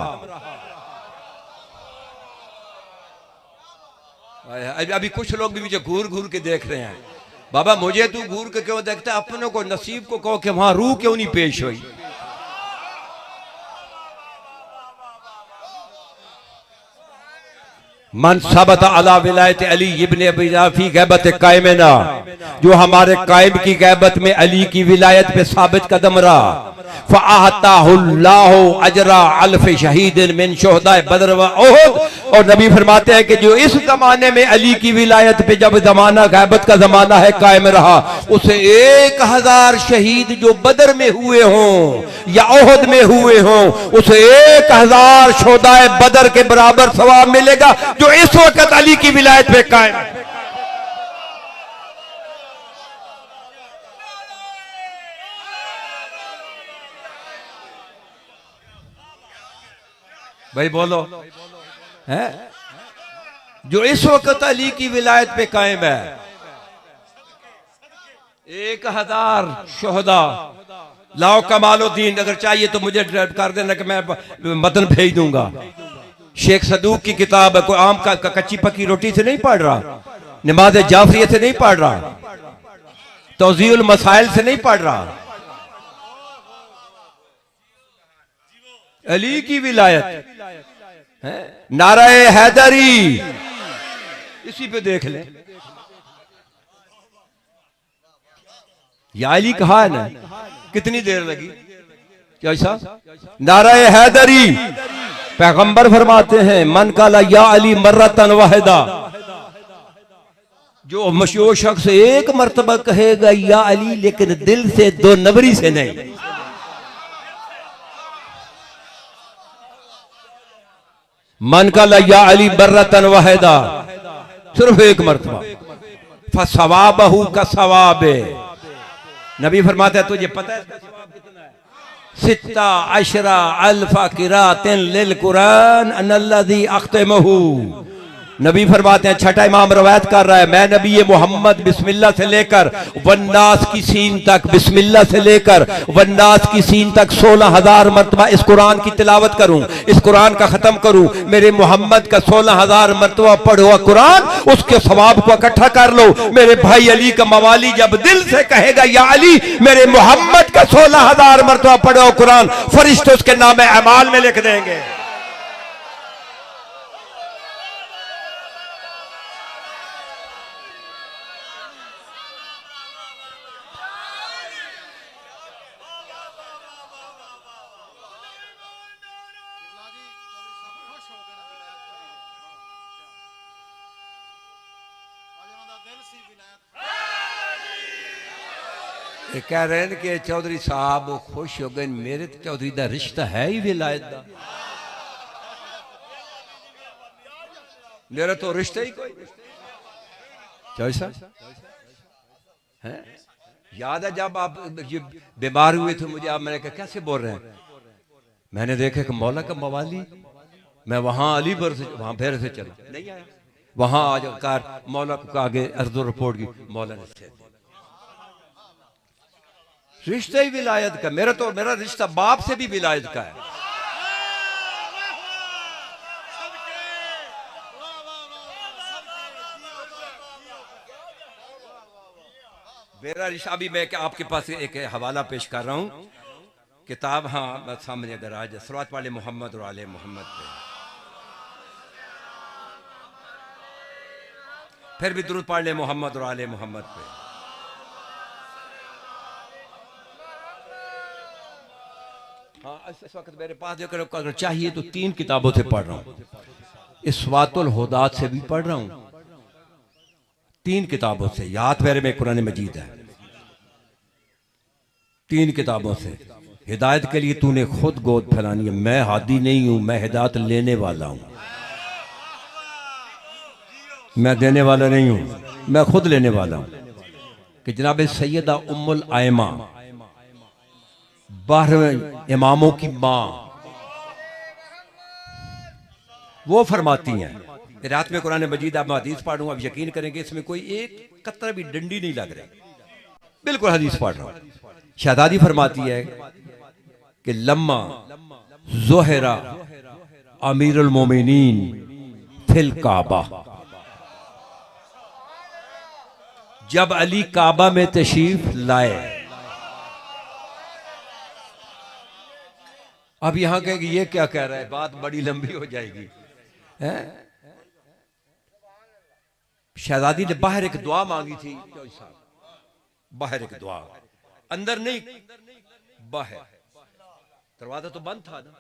अभी कुछ लोग भी मुझे घूर घूर के देख रहे हैं, बाबा मुझे तू घूर के क्यों देखता है, अपनों को नसीब को कहो कि वहां रूह क्यों नहीं पेश हुई। मन सबत अला विलायत अली इब्न अबी तालिब गैबत कायमेना, जो हमारे कायम की गैबत में अली की विलायत पे साबित कदम रहा। फ़अताहुल्लाहु अजरा अल्फ शहीदिन मिन शुहदाए बदर व उहुद, और नबी फरमाते हैं कि जो इस जमाने में अली की विलायत पे जब जमाना गैबत का जमाना है कायम रहा, उसे 1000 शहीद जो बदर में हुए हों या उहुद में हुए हों, उसे 1000 शुहदाए बदर के बराबर सवाब मिलेगा जो इस वक्त अली की विलायत पे कायम है। भाई बोलो है, जो इस वक्त अली की विलायत पे कायम है, 1000 शोहदा। लाओ कमालुद्दीन, अगर चाहिए तो मुझे कर देना कि मैं मतन भेज दूंगा। शेख सदूक की किताब है, कोई आम का कच्ची पक्की रोटी से नहीं पढ़ रहा, नमाज जाफरिया से नहीं पढ़ रहा, तौजीउल मसाइल से नहीं पढ़ रहा, अली की विलायत है, नाराए हैदरी, इसी पे देख ले। या अली कहा है ना, कितनी देर लगी, कैसा नाराए हैदरी, पैगंबर फरमाते हैं मन काला या अली मर्रतन वाहिदा, जो मशहूर शख्स एक मर्तबा कहेगा या अली, लेकिन दिल से 2 नबरी से नहीं। मन का या अली बर्रतन वाहिदा, सिर्फ एक मर्तबा, फसवाबहू का सवाब। नबी फरमाता है तुझे पता है कितना है, सित्ता अशरा अल्फा किरातिन लिल कुरान अनल्लज़ी अख्तमहू। नबी फरमाते हैं, छठा इमाम रवायत कर रहा है, मैं नबी मोहम्मद बिस्मिल्लाह से लेकर वन्नास की सीन तक, बिस्मिल्लाह से लेकर वन्नास की सीन तक 16,000 मरतबा इस कुरान की तिलावत करूं, इस कुरान का खत्म करूं। मेरे मोहम्मद का 16,000 मरतबा पढ़ो कुरान, उसके सवाब को इकट्ठा कर लो। मेरे भाई अली का मवाली जब दिल से कहेगा या अली, मेरे मोहम्मद का 16,000 मरतबा पढ़ो कुरान, फरिश्ते उसके नाम अमाल में लिख देंगे। कह रहे हैं कि चौधरी साहब खुश हो गए, मेरे तो चौधरी का रिश्ता है ही विलायत का, मेरा तो रिश्ता ही कोई कैसा है। याद है जब आप बीमार हुए थे मुझे, आप मैंने कहा कैसे बोल रहे हैं, मैंने देखा कि मौला का मवाली, मैं वहां अलीपुर से वहां फिर से चला, नहीं आया। वहां आज कार मौला को आगे अर्ज रिपोर्ट की, मौला ने रिश्ता ही विलायत का, मेरा रिश्ता बाप से भी विलायत का है। मेरा रिश्ता अभी मैं आपके पास एक हवाला पेश कर रहा हूं, किताब, हाँ मैं सामने अगर आ जाए, सलवात वाले मोहम्मद और आले मोहम्मद पे, फिर भी दुरूद पढ़ ले मोहम्मद और आले मोहम्मद पे। हाँ इस वक्त मेरे पास अगर चाहिए तो 3 किताबों से पढ़ रहा हूँ, इस्वातुल हुदात से भी पढ़ रहा हूँ, 3 किताबों से, याद मेरे में कुरान मजीद है, 3 किताबों से। हिदायत के लिए तूने खुद गोद फैलानी है, मैं हादी नहीं हूं, मैं हिदायत लेने वाला हूं, मैं देने वाला नहीं हूं, मैं खुद लेने वाला हूं। कि जनाब सैयदा उम्मुल आयमा, 12 इमामों की मां, वो फरमाती हैं, रात में कुरान मजीद आप हदीस पढ़ूंगा, आप यकीन करेंगे इसमें कोई एक कतरा भी डंडी नहीं लग रही, बिल्कुल हदीस पढ़ रहा हूं। शहजादी फरमाती है कि लम्मा ज़ोहरा अमीरुल मोमिनीन फिल काबा, जब अली काबा में तशरीफ लाए। अब यहां कहेंगे ये क्या कह रहा है, बात बड़ी लंबी हो जाएगी। शहजादी ने बाहर एक दुआ मांगी थी, बाहर एक दुआ, अंदर नहीं, बाहर, दरवाजा तो बंद था ना।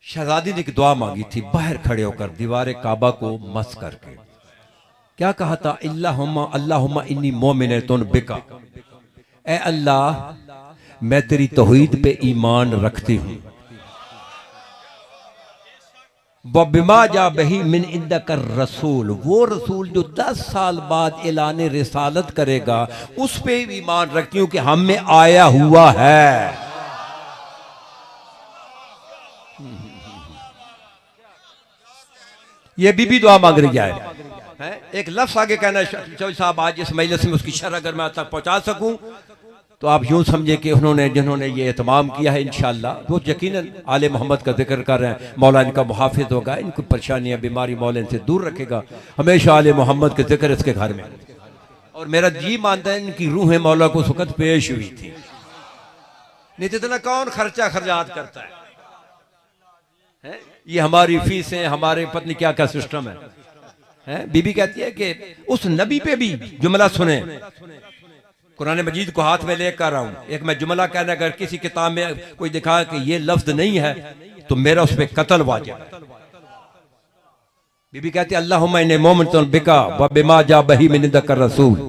शहजादी ने एक दुआ मांगी थी बाहर खड़े होकर, दीवार काबा को मस करके। क्या कहा था? अल्लाहुम्मा इन्नी मोमिनतुन बिका, ए अल्लाह मैं तेरी तौहीद पे ईमान रखती हूं, बिमा जा बही मिन इंदकर रसूल, वो रसूल जो 10 साल बाद ऐलान रिसालत करेगा उस पे ईमान रखती हूं कि हम में आया हुआ है। ये बीबी दुआ मांग रही है। एक लफ्ज आगे कहना चौधरी साहब, आज इस मजलिस में उसकी शरह अगर मैं तक पहुंचा सकूं तो आप यूं समझे कि जिन्होंने ये एहतमाम किया है, इंशाअल्लाह वो यकीनन आले मोहम्मद का जिक्र कर रहे हैं, मौला इनका मुहाफिज होगा, इनको परेशानियां बीमारी मौला इनसे दूर रखेगा, हमेशा आले मोहम्मद के जिक्र इसके घर में। और मेरा जी मानता है इनकी रूह मौला को उस वक्त पेश हुई थी, नहीं तो इतना कौन खर्चा खर्जात करता है? ये हमारी फीसें, हमारे पत्नी क्या क्या सिस्टम है। बीबी कहती है कि उस नबी पे भी जुमला सुने, कुरान मजीद को हाथ में लेकर रहा हूं, एक मैं जुमला कहना, अगर किसी किताब में कोई दिखा कि ये लफ्ज नहीं है तो मेरा उस पर कत्ल वाजिब है। बीबी कहती है अल्लाहुम्मा इन्नी मोमिनतुन बिका व बिमा जा बही मिन इंदकर रसूल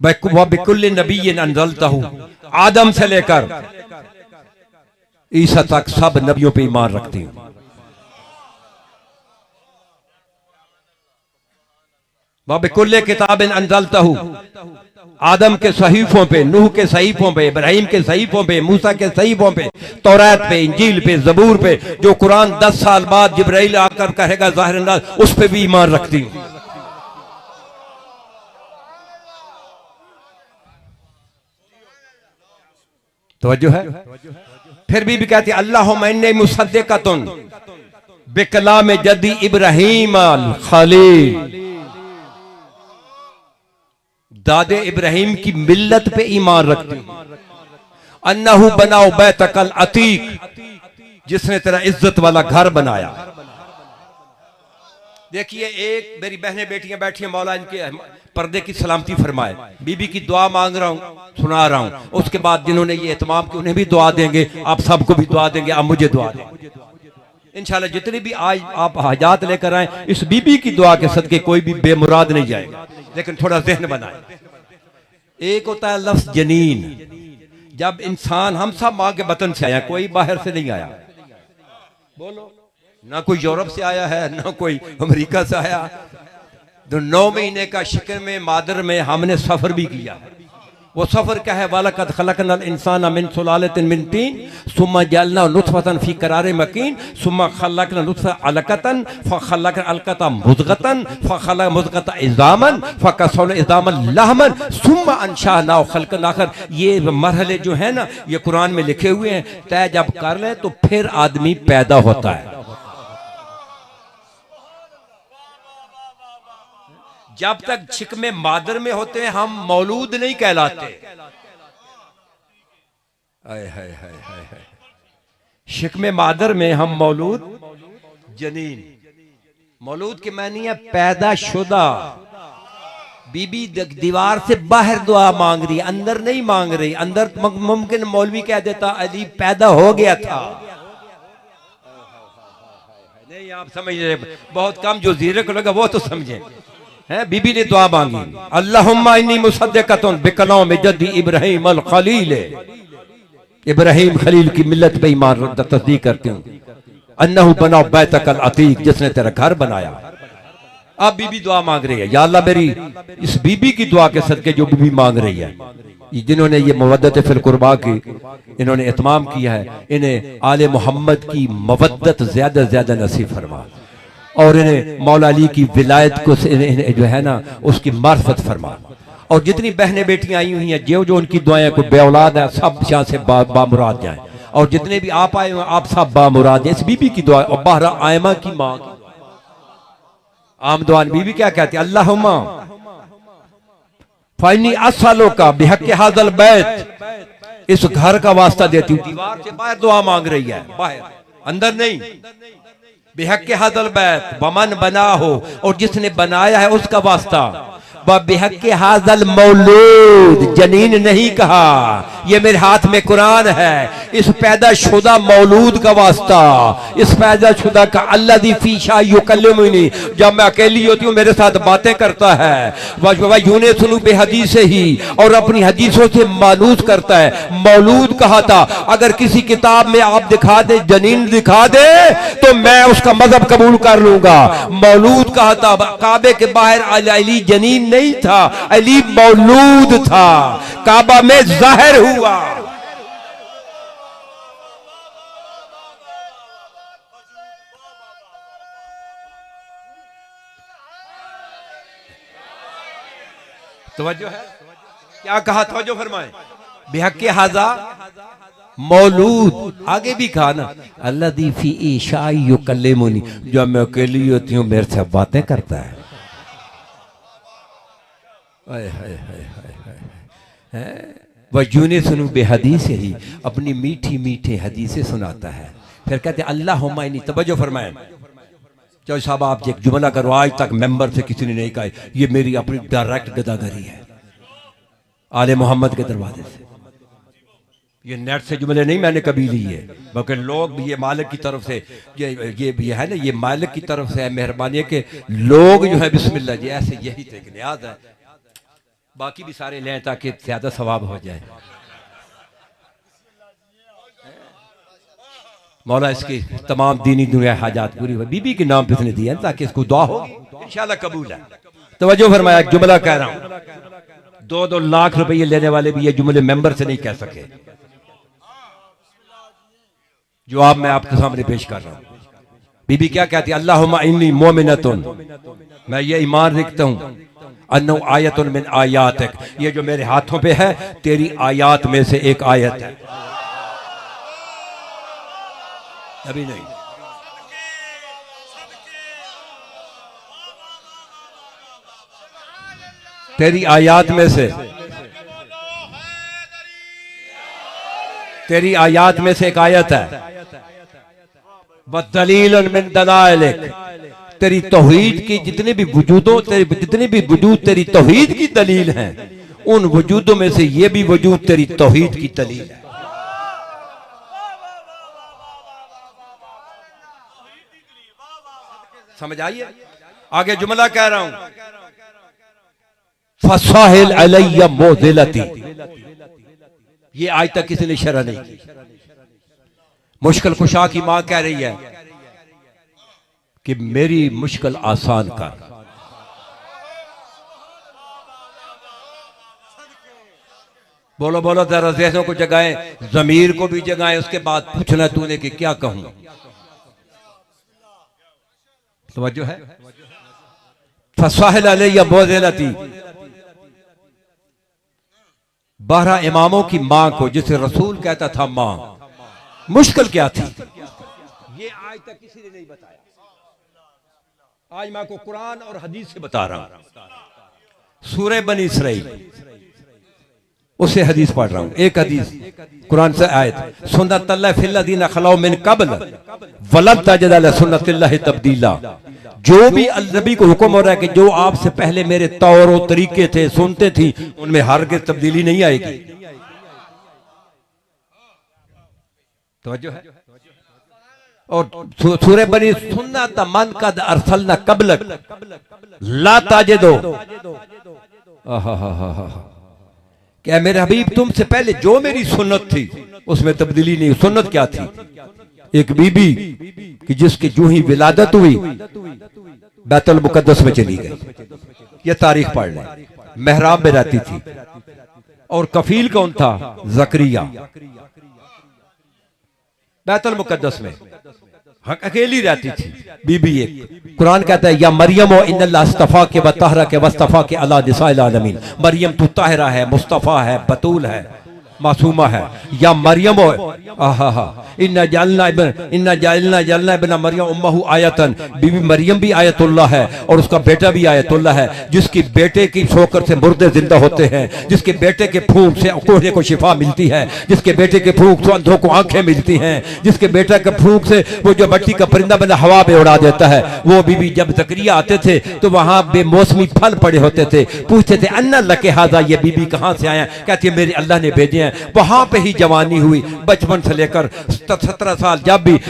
व बिकुल्लि नबिय्यिन अंज़लतहु, आदम से लेकर ईसा तक सब नबियों पे ईमान रखती हूं। व बिकुल्लि किताबिन अंज़लतहु, आदम के सहीफों पे, नूह के सहीफों पे, इब्राहिम के सहीफों पे, मूसा के सहीफों पे, तौरात पे, इंजील पे, जबूर पे, जो कुरान 10 साल बाद जिब्राइल आकर कहेगा ज़ाहिर नाज़, उस पे भी ईमान रखती हूं। तवज्जो है? फिर भी कहती है अल्लाहुम्मा इन्नी मुसद्दिक़तुन बिकलाम जद्दी इब्राहिम अल खलील, दादे इब्राहिम की मिल्लत पे ईमान रखती हूं। अन्नहु बनाओ बैतकल अतीक, जिसने तेरा इज्जत वाला घर बनाया। देखिए एक मेरी बहनें बेटियां बैठी हैं, मौला इनके पर्दे की सलामती फरमाए। बीबी की दुआ मांग रहा हूं, सुना रहा हूं, उसके बाद जिन्होंने ये एहतमाम किया उन्हें भी दुआ देंगे, आप सबको भी दुआ देंगे, आप मुझे दुआ देंगे इंशाल्लाह। जितनी भी आज आप हाजात लेकर आए, इस बीबी की दुआ के सदके कोई भी बेमुराद नहीं जाएगा, लेकिन थोड़ा ज़हन बनाए। एक होता है लफ्ज जनीन, जब इंसान, हम सब मां के बतन से आया, कोई बाहर से नहीं आया, बोलो ना कोई यूरोप से आया है, ना कोई अमेरिका से आया। तो 9 महीने का शिकन में मादर में हमने सफर भी किया, वो सफर क्या है, वलक़द खलक़नल इंसाना मिन सुलालतिन मिन तीन सुम्मा जअलना नुतफ़तन फ़ी क़रारिन मकीन सुम्मा खलक़ना नुतफ़तन अलक़तन फ़खलक़ना अलक़तन मुज़ग़तन फ़खलक़ना मुज़ग़तन इज़ामन फ़कसवना इज़ामन लहमन सुम्मा अंशअनाहु ख़ल्क़न आख़र। ये मरहले जो है ना, ये कुरान में लिखे हुए हैं। तय जब कर लें तो फिर आदमी पैदा होता है। जब तक छिकमे मादर में होते हैं हम मौलूद नहीं कहलाते। हाय हाय हाय हाय हाय। शिकमे मादर में हम मौलूद जनीन। मौलूद के मानी है पैदा शुदा। बीबी दीवार से बाहर दुआ मांग रही, अंदर नहीं मांग रही। अंदर मुमकिन मौलवी कह देता अली पैदा हो गया था। नहीं आप समझ रहे, बहुत कम जो जीरक लगा वो तो समझे है। बीबी ने दुआ मांगी, अल्लाहुम्मा इन्नी मुसद्दिक़तुन बिकलाम जद्दी इब्राहीम अल खलील। इब्राहीम खलील की मिल्लत पे ईमान तस्दीक करती हूँ। अन्नहु बना बैतकल अतीक, जिसने तेरा घर बनाया। अब बीबी दुआ मांग रही है, या अल्लाह मेरी इस बीबी की दुआ के सदके जो बीबी मांग रही है, जिन्होंने ये मवद्दत फिल कुर्बा की इन्होंने इत्माम किया है, इन्हें आले मोहम्मद की मवद्दत ज्यादा से ज्यादा नसीब फरमा और इन्हें मौला अली की विलायत को इन्हें जो है ना उसकी मार्फत फरमा। और जितनी बहनें बेटियां आई हुई हैं, जो उनकी दुआएं कोई बेऔलाद है, सब यहाँ से बामुराद जाए। और जितने भी आप आए हुए आप सब बामुराद हैं। इस बीबी की दुआ। और बहरा आयमा की मांग, आमदवान बीबी क्या कहती है, अल्लाहुम्मा फाइनी असलो का बिहक हादल बैत, इस घर का वास्ता देती हूँ। दीवार से बाहर दुआ मांग रही है, बाहर, अंदर नहीं। बिहक हादल बैत बमन बना हो, और जिसने बनाया है उसका वास्ता। बिहक हादल मौलूद, जनीन नहीं कहा, ये मेरे हाथ में कुरान है। इस पैदा शुदा मौलूद का वास्ता, इस पैदा शुदा का अल्लाज़ी फीशा युकल्लिमुनी, जब मैं अकेली होती हूँ मेरे साथ बातें करता है। वह यूने सुनू बेहदीस से ही, और अपनी हदीसों से मानूस करता है। मौलूद कहा था, अगर किसी किताब में आप दिखा दे जनीन दिखा दे तो मैं उसका मजहब कबूल कर लूंगा। मौलूद कहा था, काबे के बाहर अली जनीन नहीं था, अली मौलूद था, काबा में जाहिर हुआ। तवज्जो है, क्या कहा, तवज्जो फरमाए। बिहक़्क़े हाज़ा मौलूद, आगे भी कहा ना, अल्लाज़ी फ़ी ईशाई युकल्लिमुनी, जब मैं अकेली होती हूँ मेरे से बातें करता है। वजूने सुनू बेहदीस ही, अपनी मीठी मीठी हदीसें सुनाता है। फिर कहते अल्लाहुम्मा इन्नी, तवज्जो फरमाए। चलो साहब आप एक जुमला करो, आज तक मेंबर से किसी ने नहीं कहा, ये मेरी अपनी डायरेक्ट गदागरी है आले मोहम्मद के दरवाजे से। ये नेट से जुमले नहीं मैंने कभी ली है, बल्कि लोग ये मालिक की तरफ से ये है ना, ये मालिक की तरफ से है मेहरबानी के लोग जो है बिस्मिल्लाह जी ऐसे, यही तो एक नियाज है। बाकी भी सारे लें ताकि ज्यादा सवाब हो जाए। मौला इसकी तमाम दीनी दुनिया हाजात पूरी हो। बीबी के नाम पे उसने दिया ताकि इसको दुआ हो, इंशाल्लाह कबूल है। तवज्जो फरमाया, जुमला कह रहा हूं, 2-2 लाख रुपए लेने वाले भी ये जुमले मेंबर से नहीं कह सके, जो आप मैं आपके सामने पेश कर रहा हूं। बीबी क्या कहती है, अल्लाहुम्मा इन्नी मोमिनतुन, मैं ये ईमान रखता हूं, अन्नु आयतुन मिन आयातिक, ये जो मेरे हाथों पे है तेरी आयात में से एक आयत है। अभी नहीं, तेरी आयात में से, तेरी आयात में से एक आयत है। बदलील मिन दलाइलिक, तेरी तौहीद की जितने भी वजूदों, जितने भी वजूद तेरी तौहीद की दलील हैं, उन वजूदों में से ये भी वजूद तेरी तौहीद की दलील है। समझ आइए, आगे जुमला कह रहा हूं, फसाहिल अलैया मोदिलती, ये आज तक किसी ने शरह नहीं की। मुश्किल कुशा की मां कह रही है कि मेरी मुश्किल आसान कर। बोलो बोलो जरा ज़हनों को जगाएं, ज़मीर को भी जगाएं, उसके बाद पूछना तूने कि क्या कहूं। तवज्जो है। फसाहिल अलैया बोझलती, 12 इमामों की मां को जिसे रसूल कहता था मां, मुश्किल क्या थी ये आज तक किसी ने नहीं बताया। आज मैं आपको कुरान और हदीस से बता रहा हूं। सूरह बनी इसराइल उससे हदीस पढ़ रहा हूं। एक हदीस कुरान से आयत, सुन्नतल्लाह फिल्लज़ीना खलौ मिन क़ब्ल वलन तजिद लिसुन्नतिल्लाहि तब्दीला। जो भी नबी को हुक्म हो रहा है कि जो आपसे पहले मेरे तौर और तरीके थे, सुनते थी, उनमें हरगिज़ तब्दीली नहीं आएगी। तवज्जो है। और सूरह बनी सुन्नत मन कद अरसलना क़ब्लक ला ताजिदो, क्या मेरे हबीब तुमसे पहले जो मेरी सुन्नत थी उसमें तब्दीली नहीं। सुन्नत क्या थी? एक बीबी कि जिसकी जो ही विलादत हुई बैतुल मुकद्दस में चली गई। ये तारीख पढ़ लें। मेहराब में रहती थी और कफील कौन था? जकरिया। बैतुल मुकद्दस में अकेली रहती थी बीबी एक। कुरान कहता है या मरियम इन्नल्लाह अस्तफा के वतहरा के वस्तफा के अला निसाइल आलमीन। मरियम तू ताहिरा है, मुस्तफा है, बतूल है, मासूमा है। या मरियम इन्ना जलना इब्न मरियम उम्महु आयतन। बीबी मरियम भी आयतुल्लाह है और उसका बेटा भी आयतुल्लाह है, जिसकी बेटे की ठोकर से मुर्दे जिंदा होते हैं, जिसके बेटे के फूंक से कोढ़े को शिफा मिलती है, जिसके बेटे के फूंक से अंधों को आंखें मिलती हैं, जिसके बेटा के फूंक से वो जो मट्टी का परिंदा बना हवा में उड़ा देता है। वो बीबी जब जकरिया आते थे तो वहां बेमौसमी फल पड़े होते थे। पूछते थे अन्ना लके हाजा, ये बीबी कहां से आया? कहती है मेरे अल्लाह ने भेजे हैं। वहां पे ही जवानी हुई, बचपन से लेकर 17 साल।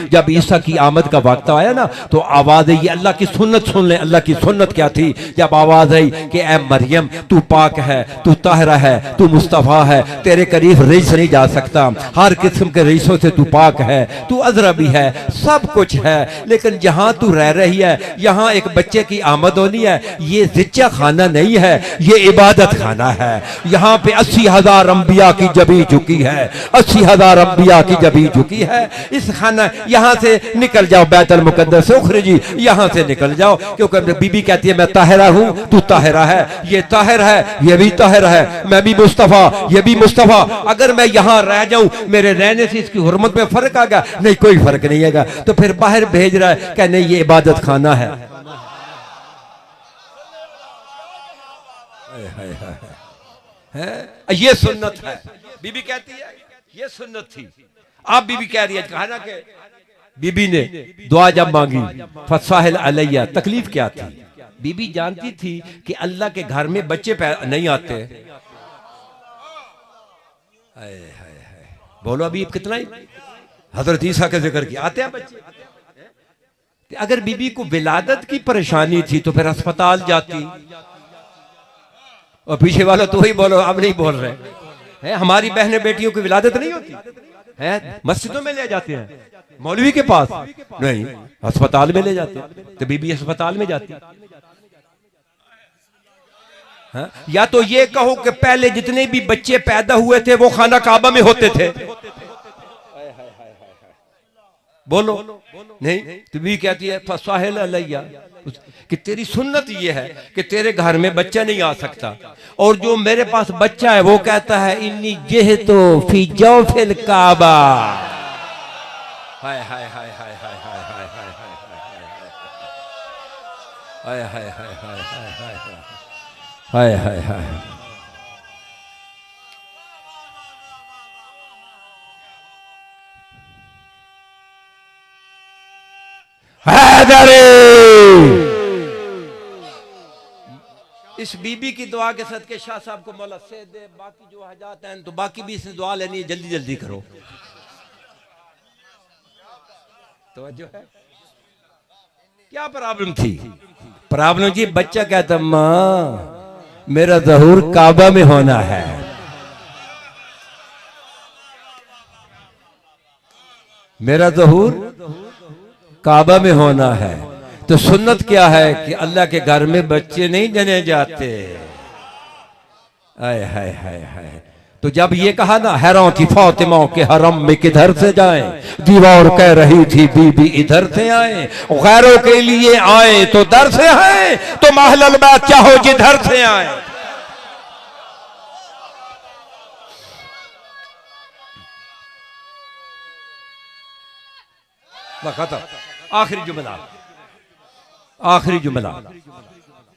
जब ईसा की आमद का वक्त आया ना तो आवाज आई, अल्लाह की सुन्नत सुन ले। अल्लाह की सुन्नत क्या थी? जब आवाज आई कि ए मरियम तू पाक है, तू ताहिरा है, तू मुस्तफा है, तेरे करीब रईस नहीं जा सकता, हर किस्म के रईसों से तू पाक है, तू अजरबी है, सब कुछ है। लेकिन जहां तू रह रही है यहां एक बच्चे की आमद होनी है। ये जिच्चा खाना नहीं है, ये इबादत खाना है। यहाँ पे 80,000 अंबिया की जबी झुकी है, 80,000 अंबिया की जबी झुकी है। इस खाना यहां से निकल जाओ, बैतुल मुकद्दस से उखरजी, यहां से निकल जाओ। क्योंकि बीबी कहती है मैं ताहिरा हूं, तू ताहिरा है, ये ताहिर है, ये भी ताहिर है, मैं भी मुस्तफा, ये भी मुस्तफा। अगर मैं यहां रह जाऊं, मेरे रहने से इसकी हुर्मत में फर्क आ गया? नहीं, कोई फर्क नहीं आएगा। तो फिर बाहर भेज रहा है कि नहीं ये इबादत खाना है। ये सुन्नत है। बीबी कहती है ये सुन्नत थी। आप बीबी कह रही है कहा ना कि बीबी ने दुआ जब मांगी फसाहिल अलैया, तकलीफ क्या थी? बीबी जानती थी कि अल्लाह के घर में बच्चे नहीं आते। बोलो अभी कितना ही हजरत ईसा के जिक्र किया, आते हैं बच्चे। अगर बीबी को विलादत की परेशानी थी तो फिर अस्पताल जाती। और पीछे वाला तो ही बोलो, अब नहीं बोल रहे हैं। हमारी बहनें बेटियों की विलादत नहीं होती है, मस्जिदों में ले जाते हैं, मौलवी के पास नहीं, अस्पताल में ले जाते हैं। तो बीबी अस्पताल में जाती है। या तो ये कहो कि पहले जितने भी बच्चे पैदा हुए थे वो खाना काबा में होते थे। बोलो नहीं, तो भी कहती है फसाहिल अलैया कि तेरी सुन्नत ये है कि तेरे घर में बच्चा नहीं आ सकता। और जो मेरे पास बच्चा है वो कहता है इन्नी जेहतो फी जौफिल काबा। हाय हाय हाय हाय हाय हाय हाय हाय हाय हाय हाय हाय हाय हाय हाय। इस बीबी की दुआ के सदके शाह साहब को मौला से दे। बाकी जो हजात हैं तो बाकी भी इसने दुआ लेनी है, जल्दी जल्दी करो। तो जो है क्या प्रॉब्लम थी? प्रॉब्लम जी बच्चा कहता माँ मेरा ज़हूर काबा में होना है। मेरा ज़हूर काबा में होना है। तो सुन्नत क्या है कि अल्लाह के घर में बच्चे नहीं जने जाते। आय हाय हाय हाय। तो जब ये कहा ना हैरान थी फातिमा के हरम में किधर से जाएं, दीवार कह रही थी बीबी इधर से आए, गैरों के लिए आए तो दर से आए, तो महलल बैत चाहो जिधर से आए। खत्म। आखिरी जुमला, आखिरी जुमला।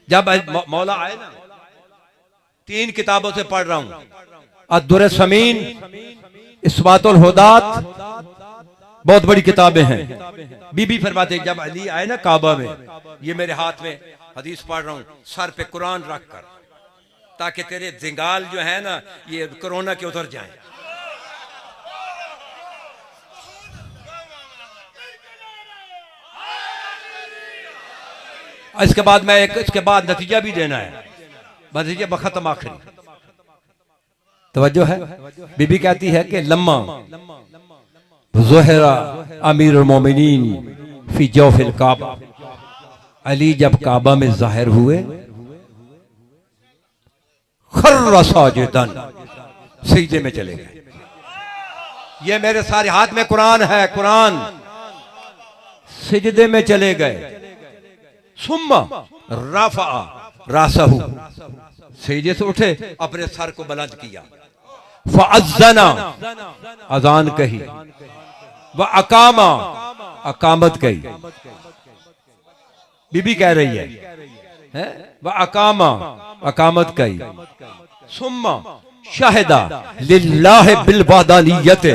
जब मौला आए ना, 3 किताबों से पढ़ रहा हूं, अद्दुर समीन, इस्बातुल हुदात, बहुत बड़ी किताबें हैं। बीबी फरमाते जब अली आए ना काबा में, ये मेरे हाथ में हदीस पढ़ रहा हूं, सर पे कुरान रख कर, ताकि तेरे जिंगाल जो है ना ये कोरोना के उतर जाएं। इसके बाद मैं इसके बाद नतीजा भी देना है, नतीजा बखत्म आखिरी। तवज्जो है। बीबी कहती है कि लम्मा ज़ुहरा अमीरुल मोमिनीन फी जौफिल काबा, अली जब काबा में जाहिर हुए, खर्रा साजिदन, सजदे में चले गए। ये मेरे सारे हाथ में कुरान है, कुरान, सजदे में चले गए। सुम्मा रफा रासहु, सजदे से उठे, अपने सर को बुलंद किया। फअज़्ज़ना, अजान कही, व अकामा, अकामत कही। बीबी कह रही है व अकामा, अकामत कही। सुम्मा शाहिदा लिल्लाह बिल वहदानियत,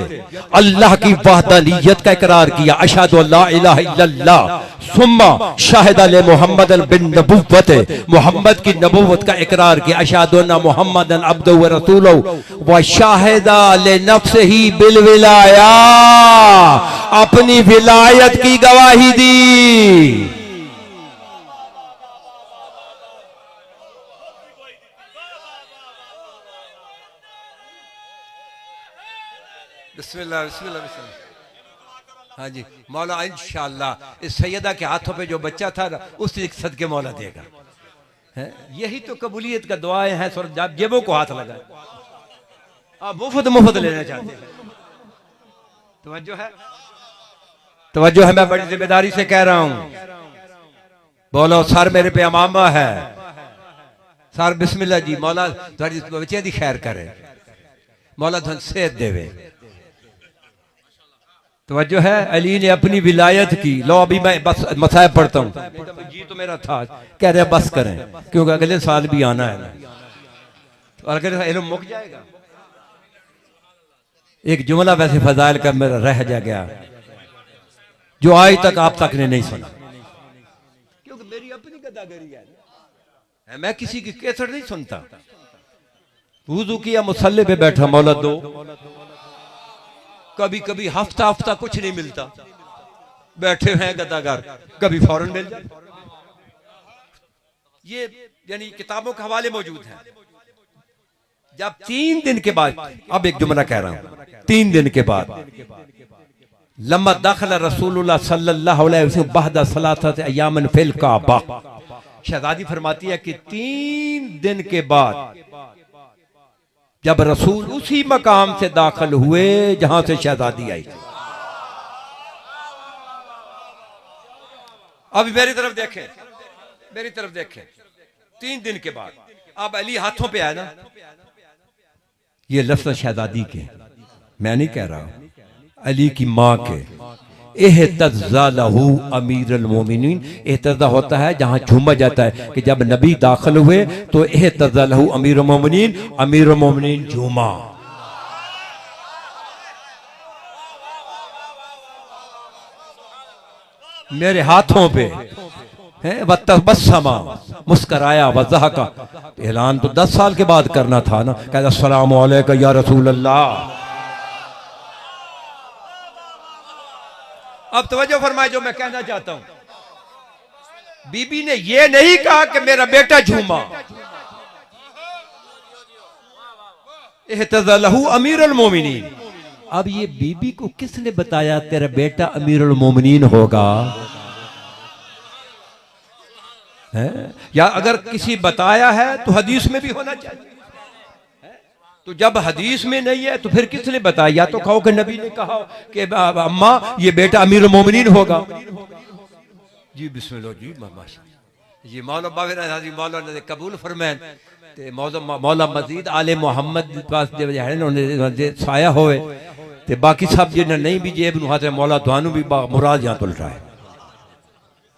अल्लाह की वहदानियत का इकरार किया। अशहदु अल्ला इलाहा इल्लल्लाह। सुम्मा शाहिदा ले मुहम्मदन बिन नबुव्वत, मुहम्मद की नबुव्वत का इकरार किया। अशहदु अन्ना मुहम्मदन अब्दुहु व रसूलुहु। व शाहिदा ले नफ्सिही बिल विलाया, अपनी विलायत की गवाही दी। बिस्मिल्लाह बिस्मिल्लाह बिस्मिल्लाह। हाँ जी, मौला इंशाअल्लाह इस सैयदा के हाथों पे जो बच्चा था ना, उसी सदके मौला देगा। है यही तो कबूलियत का दुआएं हैं। जेबों को हाथ लगाए, आप मुफ्त मुफ्त लेना चाहते हैं। तवज्जो है, तवज्जो है। मैं बड़ी जिम्मेदारी से कह रहा हूं। बोलो सर मेरे पे अमामा है, सर बिस्मिल्लाह जी। मौला थोड़ी बच्चे दी खैर करे, मौला धन सेहत देवे। तवज्जो है। अली ने अपनी विलायत की। लो अभी मैं बस मसायब पढ़ता हूँ। जी तो मेरा था, कह रहे बस करें क्योंकि अगले साल भी आना है, तो अगले साल इल्म मुक जाएगा। एक जुमला वैसे फजाइल का मेरा रह जा गया, जो आज तक आप तक ने नहीं सुना, क्योंकि मेरी अपनी गदागरी है। मैं किसी की कैसट नहीं सुनता। वुजू किया, मुसल्ले पे बैठा, मौला दो। कभी कभी हफ्ता हफ्ता कुछ नहीं मिलता, बैठे हैं गदागर, कभी फौरन मिल जाए। ये यानी किताबों के हवाले मौजूद हैं। जब 3 दिन के बाद, अब एक जुमला कह रहा हूं, 3 दिन के बाद, लम्मा दाखिल रसूलुल्लाह सल्लल्लाहु अलैहि वसल्लम बहदा सलासत अय्यामन फिल काबा, शहजादी फरमाती है कि 3 दिन के बाद जब रसूल उसी मकाम से दाखिल हुए जहां से शहजादी आई। अब मेरी तरफ देखें, मेरी तरफ देखें। 3 दिन के बाद अब अली हाथों पे आया ना, ये लफ्ज़ शहजादी के, मैं नहीं कह रहा हूं, अली की मां के। एहतज़ा लहू अमीरुल मोमिनीन, एहतज़ा होता है जहां झूमा जाता है कि जब नबी दाखिल हुए तो एहतज़ा लहू अमीरुल मोमिनीन, अमीरुल मोमिनीन झूमा। मेरे हाथों पे है, वतबस्समा, मुस्कराया, वज़हका। ऐलान तो 10 साल के बाद करना था ना, कहता अस्सलामु अलैका या रसूल अल्लाह। अब तवज्जो फरमाए जो मैं कहना चाहता हूं। बीबी ने यह नहीं कहा कि मेरा बेटा झूमा, एहतज़ा लहू अमीरुल मोमिनीन। अब ये बीबी को किसने बताया तेरा बेटा अमीरुल मोमिनीन होगा? है? या अगर किसी बताया है तो हदीस में भी होना चाहिए। तो जब हदीस में नहीं है तो फिर किसने बताया? या तो कहो कि नबी ने कहा कि अम्मा ये बेटा अमीरुल मोमिनीन होगा। जी बिस्मिल्लाह जी माशाअल्लाह जी मौला बाबर हाजी मौला ने कबूल फरमाएं ते मौला मजीद आले मोहम्मद पास जे है उन्होंने साया होए ते बाकी सब जिन्हें नहीं भी जेब नु हाथ मौला तुहानू भी मुराद या तो लटाए।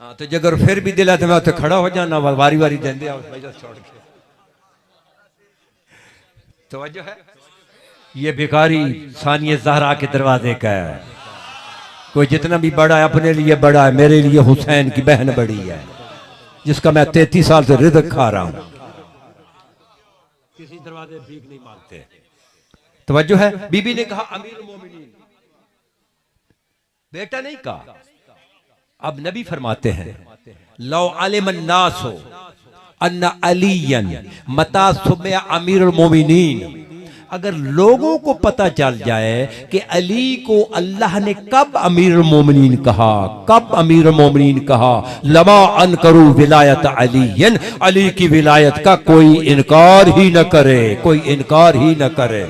हां तो जगर फिर भी दिला ते मैं उत्ते खड़ा हो जाना वारी वारी देंदे आओ मजलिस छोड़ के। तवज्जो है? ये भिखारी सानिया ज़हरा के दरवाजे का है। कोई जितना भी बड़ा है अपने लिए बड़ा है, मेरे लिए हुसैन की बहन बड़ी है जिसका मैं 33 साल से रिज़्क खा रहा हूं। किसी दरवाजे भीख नहीं मांगते। तवज्जो है? बीबी ने कहा अमीरुल मोमिनीन, बेटा नहीं कहा। अब नबी फरमाते हैं लौ अलिमन नासो अन्ना अलीयन मता सुम्मिया अमीरुल मोमिनीन, अगर लोगों को पता चल जाए कि अली को अल्लाह ने कब अमीरुल मोमिनीन कहा, कब अमीरुल मोमिनीन कहा, लमा अन करू विलायत अलीयन, अली की विलायत का कोई इनकार ही न करे, कोई इनकार ही न करे।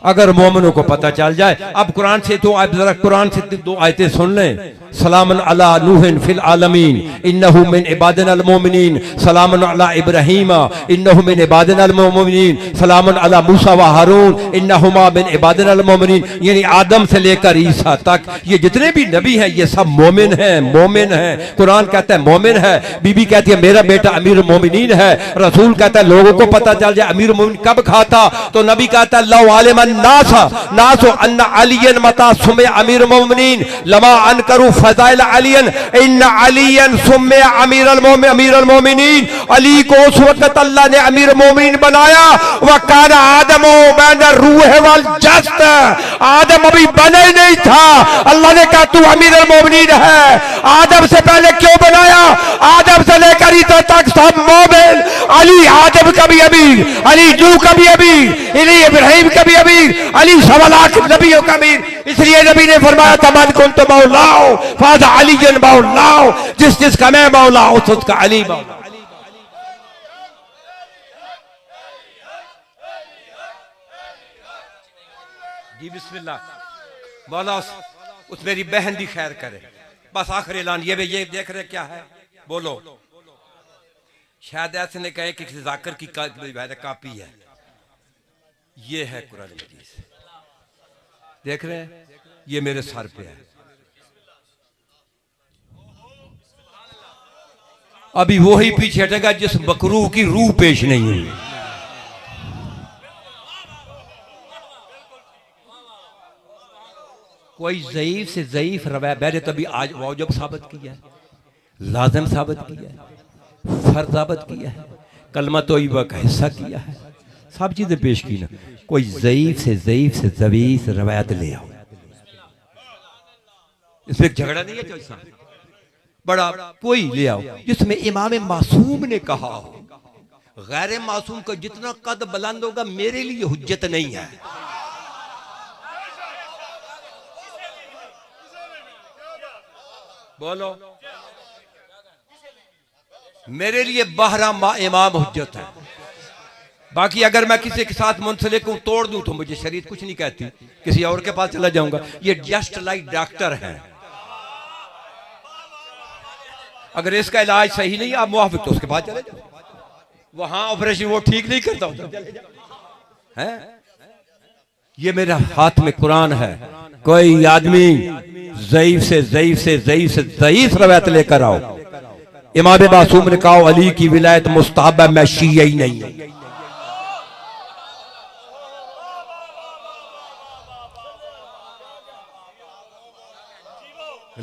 अगर मोमिनों को पता चल जाए। अब कुरान से तो आप जरा कुरान से 2 आयतें सुन लें। सलामन अला नूहिन फिल आलमीन इन्नहु मिन इबादिनल मोमिनीन, सलामन अला इब्राहीम इन्नहु मिन इबादिनल मोमिनीन, सलामन अला मूसा व हारून इन्नहुमा मिन इबादिनल मोमिनीन। यानी आदम से लेकर ईसा तक ये जितने भी नबी हैं ये सब मोमिन हैं, मोमिन हैं। कुरान कहता है मोमिन है, बीबी कहती है मेरा बेटा अमीरुल मोमिनीन है, रसूल कहता है लोगों को पता चल जाए अमीरुल मोमिनीन कब खाता, तो नबी कहता है लौ आलिमन नासो अन्ना अलियन मता सुम्मे अमीरुल मोमिनीन लमा अनकरू फज़ाइल अलियन इन्ना अलियन सुम्मे अमीरुल मोमिनीन। अली को उस वक्त अल्लाह ने अमीरुल मोमिनीन बनाया। वह काना आदमो बैन रूह वल जस्त, आदम अभी बना ही नहीं था, अल्लाह ने कहा तू अमीरुल मोमिनीन है। आदम से पहले क्यों बनाया? आदम से लेकर ईसा तक सब मोमिन। अली आदम का भी अमीर, अली जू का भी अमीर, अली इब्राहिम का भी अमीर, अली सवा लाख नबियों का अमीर। इसलिए नबी ने फरमाया तमन कुन तो मौलाओ फाजा अलीजन मौलाओ, जिस जिसका मैं मौला उसका अली मौला। जी बिस्मिल्लाह। मौला उस मेरी बहन की खैर करे। बस आखिरी ऐलान ये देख रहे क्या है, बोलो। शायद ऐसे ने कहे कि जाकिर की कापी है, ये है कुरान मजीद। देख रहे हैं ये मेरे सर पे है। अभी वो ही पीछे हटेगा जिस बकरू की रूह पेश नहीं हुई। कोई ज़ईफ से ज़ईफ रवायत मैंने तभी आज वाजिब साबित किया है, लाज़िम साबित किया है, फर्ज साबित किया है, कलमा तोयबा का हिस्सा किया है, सब चीजें पेश की ना। कोई ज़ईफ से ज़वीस रवायत ले आओ, इसमें झगड़ा नहीं है। जैसा बड़ा कोई ले आओ जिसमें इमाम मासूम ने कहा हो, गैर मासूम का जितना कद बुलंद होगा मेरे लिए हुज्जत नहीं है। बोलो, मेरे लिए बहरा इमाम हुज्जत है। बाकी अगर मैं किसी के साथ मुंसलिक को तोड़ दूं तो मुझे शरीयत कुछ नहीं कहती, किसी और के पास चला जाऊंगा। ये जस्ट लाइक डॉक्टर हैं, अगर इसका इलाज सही नहीं आप मुआफिक तो उसके पास चले जाओ, वहां ऑपरेशन वो ठीक नहीं करता है। ये मेरे हाथ में कुरान है। कोई आदमी ज़ईफ से ज़ईफ रवायत लेकर आओ। इमाम मासूम ने कहा अली की विलायत मुस्तहब है, मैं शिया ही नहीं हूं।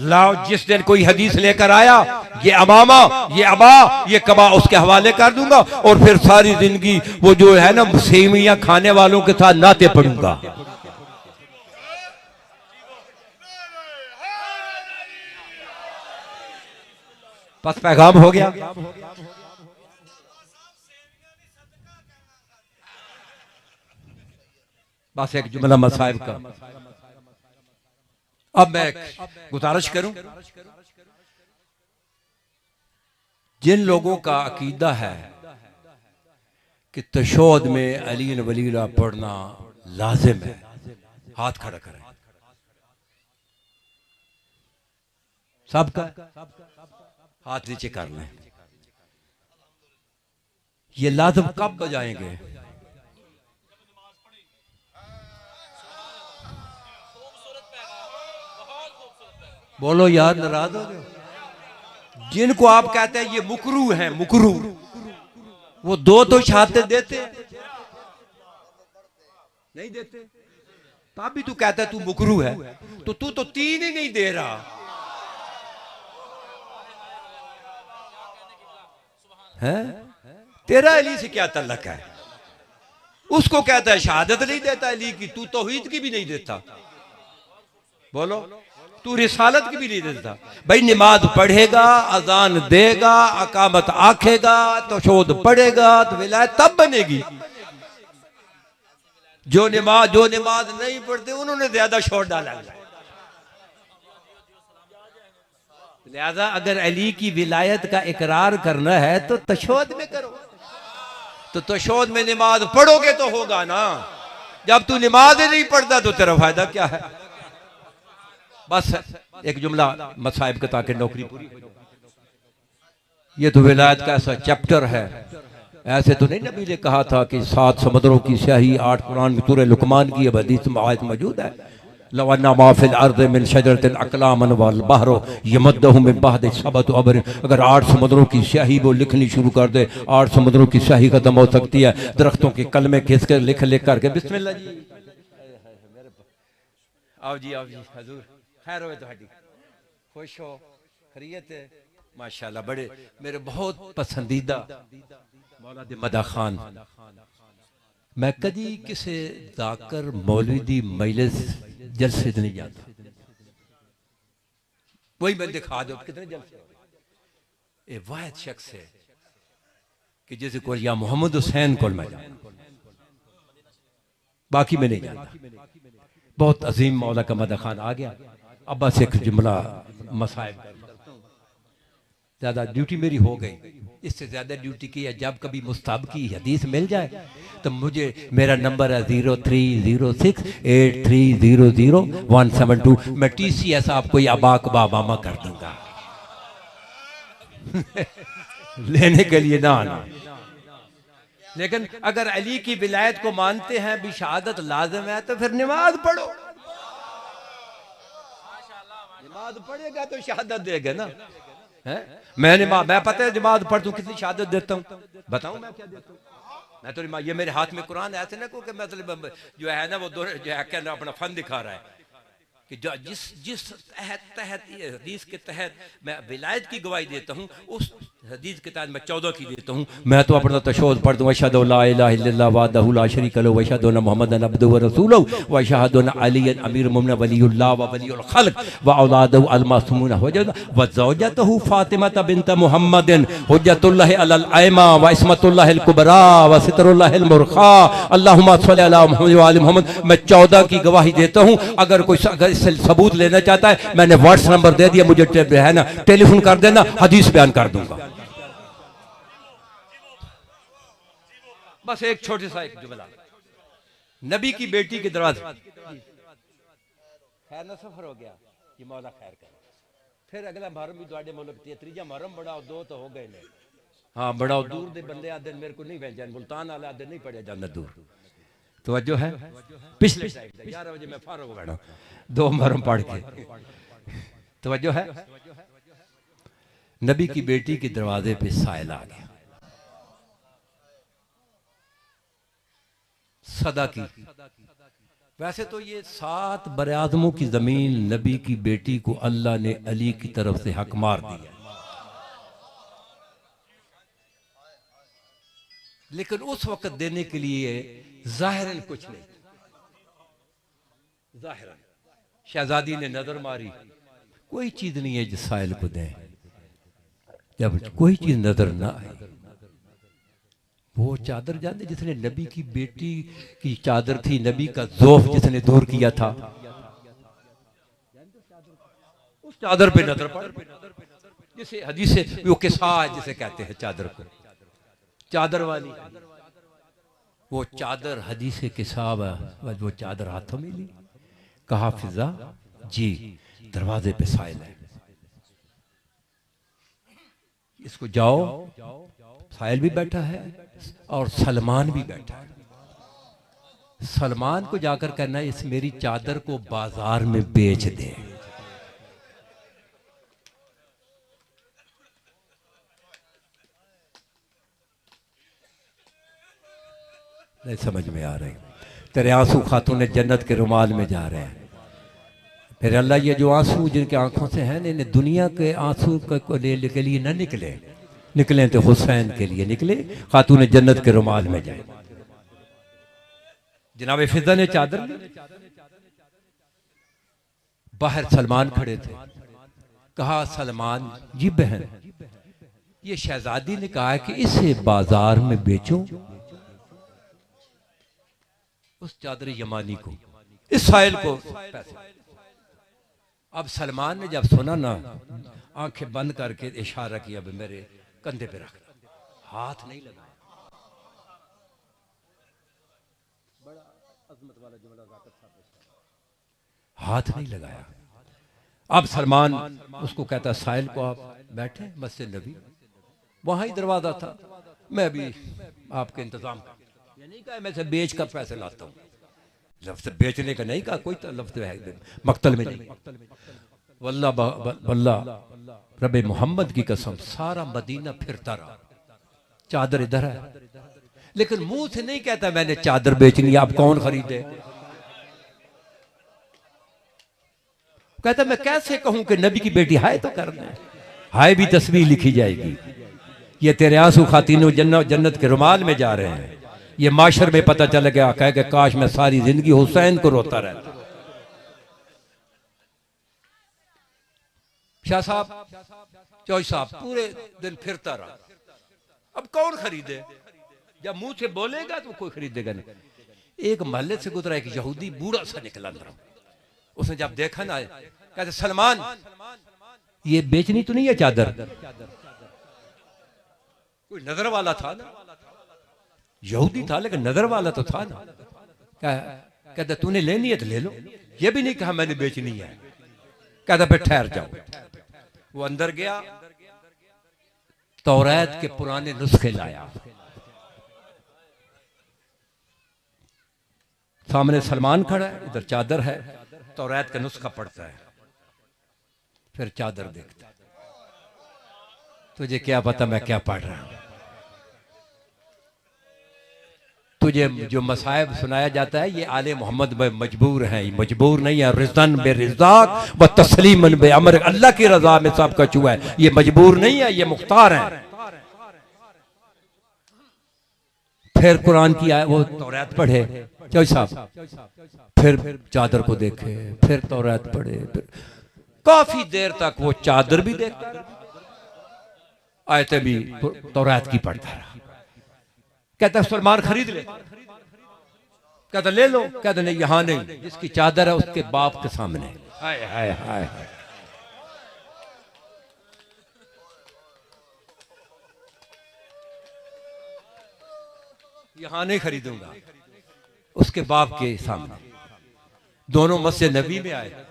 लाओ, जिस दिन कोई हदीस लेकर आया ये अमामा ये अबा ये कबा उसके हवाले कर दूंगा और फिर सारी जिंदगी वो जो है ना सेवियां खाने वालों के साथ नाते पढ़ूंगा। बस पैगाम हो गया। बस एक जुमला मसाइब का। अब मैं गुजारिश करूं, जिन लोगों का अकीदा है कि तशोद में अली वलीला पढ़ना लाजिम है। हाथ खड़ा करें सबका, हाथ नीचे कर लें। ये लाजिम कब बजाएंगे? बोलो यार, नाराज हो गए? जिनको आप कहते हैं ये मुकरू हैं, मुकरू, वो दो तो शहादत देते हैं, नहीं देते? तब भी तू कहता है तू मुकरू है, तो तू तो तीन ही नहीं दे रहा है। तेरा अली से क्या तल्लक है? उसको कहता है शहादत नहीं देता अली की, तू तौहीद की भी नहीं देता। बोलो, तू रिसालत की भी नहीं देता। भाई नमाज पढ़ेगा, अजान देगा, अकामत आखेगा, तो शोध पढ़ेगा, तो विलायत तब बनेगी। जो नमाज नहीं पढ़ते उन्होंने ज्यादा शोर डाला है। लिहाजा अगर अली की विलायत का इकरार करना है तो तशोद में करो। तो तशोद में नमाज पढ़ोगे तो होगा ना। जब तू नमाज ही नहीं पढ़ता तो तेरा फायदा क्या है? बस एक जुमला मसाइब का, ताकि नौकरी पूरी हो जाए। ये तो विलायत का ऐसा चैप्टर है। ऐसे तो नहीं नबी ने कहा था कि 7 समुद्रों की स्याही 8 कुरान में सूरह लुकमान की हदीस में आयत मौजूद है। लवन्ना माफिल अर्द मिन शजरतिन अकलामन वल बहरो यमद्दहु मिन बहदि सबत अबर। अगर 8 समुद्रों की स्याही वो लिखनी शुरू कर दे, 8 समुद्रों की स्याही खत्म हो सकती है। दरख्तों के कलमे खिस कर लिख करके बिस्मिल्लाह जी, आओ जी, आओ जी हजूर, खैर हो तुहाडी, खुश हो, खैरियत है? माशाल्लाह, बड़े मेरे बहुत पसंदीदा मौला दे मदा खान। मैं कदी किसी जाकर मौलवी दी मजलिस जलसे नहीं जाता। वही मैं दिखा दो कितने जलसे। ये वाहिद शख्स है कि जैसे को या मोहम्मद हुसैन को मैं जानता, बाकी में नहीं जानता। बहुत अजीम मौला का मदा खान आ गया। अब बस एक जुमला मसाइब, ज्यादा ड्यूटी मेरी हो गई, इससे ज्यादा ड्यूटी की है। जब कभी मुस्ताब की हदीस मिल जाए तो मुझे, मेरा नंबर है 030683000172। मैं TCS आपको या बाकबा मामा कर दूंगा लेने के लिए ना आना। लेकिन अगर अली की विलायत को मानते हैं भी शहादत लाजिम है, तो फिर नमाज पढ़ो। नमाज पढ़ेगा तो शहादत देगा ना। है मैं पता है नमाज पढ़ता हूँ, कितनी शहादत देता हूँ, बताऊं मैं क्या देता हूँ? मैं तो ये मेरे हाथ में कुरान ऐसे ना को मतलब जो है ना वो जो है क्या अपना फन दिखा रहा है कि जो जिस तहत हदीस के तहत मैं विलायत की गवाही देता हूँ, उस हदीस के तहत मैं 14 की देता हूँ। मैं तो अपना तशहुद पढ़ दूँ, अशहदु अल्ला इलाहा इल्लल्लाह वहदहु ला शरीका लहु व अशहदु अन्ना मुहम्मदन अब्दुहु व रसूलुहु व अशहदु अन्ना अलिय्यन अमीरुल मोमिनीन वलियुल्लाह व वलियुल खल्क व औलादुहु अल मासूमून व ज़ौजतुहु फातिमा बिन्त मुहम्मदिन हुज्जतुल्लाहि अलल अइमा व इस्मतुल्लाहिल कुबरा व सितरुल्लाहिल मुरखा अल्लाहुम्मा सल्लि अला मुहम्मद व आलि मुहम्मद। मैं 14 की गवाही देता हूँ। अगर कोई इससे सबूत लेना चाहता है, मैंने व्हाट्स नंबर दे दिया, मुझे है ना टेलीफोन कर देना, हदीस बयान कर दूंगा। बस एक छोटे सा एक जुमला, नबी की बेटी के दरवाजे खैर ना सफर हो गया, ये मौला खैर कर। फिर अगला मुहर्रम भी ਤੁਹਾਡੇ मुल्क तीजा मुहर्रम बड़ा 2 तो हो गए ने। हाँ, बड़ा दूर दे बंदे आते मेरे को नहीं भेज जान, मुल्तान वाले आते नहीं पड़े जाना दूर। तवज्जो है? पिछले 11 बजे मैं फारूक हो बैठा 2 मुहर्रम पढ़ के। तवज्जो है? नबी की बेटी के दरवाजे पे साइल आ गया, सदा की। वैसे तो ये 7 बरादमों की जमीन नबी की बेटी को अल्लाह ने अली की तरफ से हक मार दिया, लेकिन उस वक्त देने के लिए जाहिरन कुछ नहीं। जाहिरन शहजादी ने नजर मारी, कोई चीज नहीं है जिस साइल को दें। जब कोई चीज नजर ना आए, वो चादर जानते जिसने नबी की बेटी की चादर थी, नबी का ज़ौफ जिसने दूर किया था, उस चादर पे नजर पड़, जिसे हदीस से वो किसा जिसे कहते हैं चादर को, चादर वाली। वो चादर हदीस के साहब वो चादर हाथों में ली, कहा फिजा जी दरवाजे पे साइल है, इसको जाओ, साहिल भी बैठा है और सलमान भी बैठा है। सलमान को जाकर कहना इस मेरी चादर को बाजार में बेच दे। नहीं समझ में आ रही, तेरे आंसू खातून जन्नत के रुमाल में जा रहे हैं। फिर अल्लाह ये जो आंसू जिनके आंखों से हैं इन्हें दुनिया के आंसू को लेने के लिए न निकले, निकले तो हुसैन के लिए निकले, खातून जन्नत के रुमाल में जाए। जनाब फिजा ने चादर ली, बाहर सलमान खड़े थे, कहा सलमान जी बहन ये शहजादी ने कहा है कि इसे बाजार में बेचो, उस चादर यमानी को, इस साहिल को पैसे। अब सलमान ने जब सुना ना, आंखें बंद करके इशारा किया मेरे कंधे पे रख, हाथ नहीं लगाया। बड़ा अजमत वाला जुमला ज़ाकत साहब, हाथ नहीं लगाया। अब सलमान उसको कहता साहिल को आप बैठे मस्जिद नबी, वहां ही दरवाजा था, मैं भी आपके इंतजाम कर, ये नहीं कहा मैं से बेच कर पैसे लाता हूँ, लफ्ज़ बेचने का नहीं कहा, कोई तो लफ्ज़ है मक्तल में नहीं। वल्लाह रब मोहम्मद की कसम सारा मदीना फिरता रहा, चादर इधर है, लेकिन मुंह से नहीं कहता मैंने चादर बेचनी, आप कौन खरीदे। कहता मैं कैसे कहूं कि नबी की बेटी हाय तो करना है, हाय भी तस्वीर लिखी जाएगी। ये तेरे आंसू खातिनों जन्नत के रुमाल में जा रहे हैं, ये माशर में पता चल गया, कह के काश मैं सारी जिंदगी हुसैन को रोता रहता। शाह साहब चौधरी साहब पूरे दिन फिरता रहा, अब कौन खरीदे, जब मुंह से बोलेगा तो कोई खरीदेगा नहीं। एक महल्ले से गुजरा एक यहूदी बूढ़ा सा निकला अंदर, उसने जब देखा ना, कहते सलमान ये बेचनी तो नहीं है चादर, कोई नजर वाला था ना, यहूदी था लेकिन नजर वाला तो था ना। कहता तूने लेनी है तो ले लो, ये भी नहीं कहा मैंने बेचनी है। कहता फिर ठहर जाओ। वो अंदर गया, तौरात के पुराने नुस्खे लाया, सामने सलमान खड़ा है, इधर चादर है, तौरात का नुस्खा पढ़ता है, फिर चादर देखता है, तुझे क्या पता मैं क्या पढ़ रहा हूं, तुझे जो मसाइब सुनाया जाता है ये आले मोहम्मद में मजबूर हैं, मजबूर नहीं है, रिज़न बे रिज़ाक व तस्लीमन बे अमर, अल्लाह की रजा में सब कुछ हुआ है, ये मजबूर नहीं है, ये मुख्तार हैं। फिर कुरान की आयत, वो तौरात पढ़े चौधरी साहब, फिर चादर को देखे, फिर तौरात पढ़े, फिर काफी देर तक वो चादर भी देखता रहा, आयतें भी तौरात की पढ़ता रहा। कहता सलमान खरीद ले, कहता ले लो, कहता नहीं यहां नहीं, जिसकी चादर है उसके बाप के सामने। हाय हाय हाय, यहां नहीं खरीदूंगा, उसके बाप के सामने। दोनों मस्जिद नबी में आए,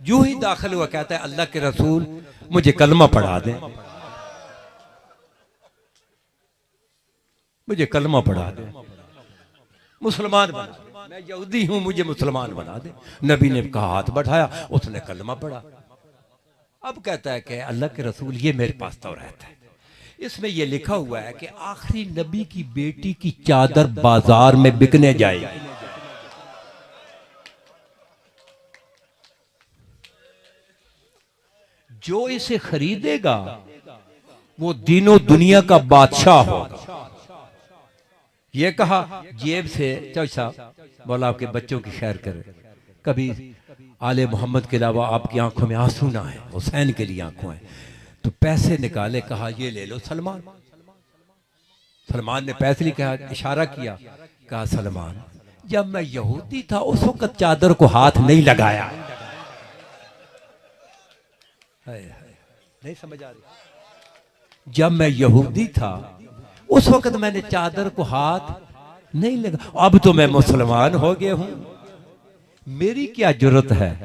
जो ही दाखिल हुआ कहता है अल्लाह के रसूल मुझे कलमा पढ़ा दें, मुझे कलमा पढ़ा दे, मुसलमान बना, मैं यहूदी हूं मुझे मुसलमान बना दे। नबी ने कहा हाथ बढ़ाया, उसने कलमा पढ़ा। अब कहता है कि अल्लाह के रसूल ये मेरे पास तो रहता है, इसमें यह लिखा हुआ है कि आखिरी नबी की बेटी की चादर बाजार में बिकने जाएगी, जो इसे खरीदेगा वो दिनों दुनिया का बादशाह होगा। ये कहा जेब से, चौधरी साहब बोला आपके बच्चों की खैर करे, कभी आले मोहम्मद के अलावा आपकी आंखों में आंसू ना है, हुसैन के लिए आंखों है, तो पैसे निकाले, कहा ये ले लो सलमान। सलमान ने पैसे लिए, कहा इशारा किया, कहा सलमान जब मैं यहूदी था उस वक्त चादर को हाथ नहीं लगाया। नहीं समझ आ रही, जब मैं यहूदी था उस वक्त मैंने चादर को हाथ नहीं लगा। अब तो मैं मुसलमान हो गया हूं, मेरी क्या जरूरत है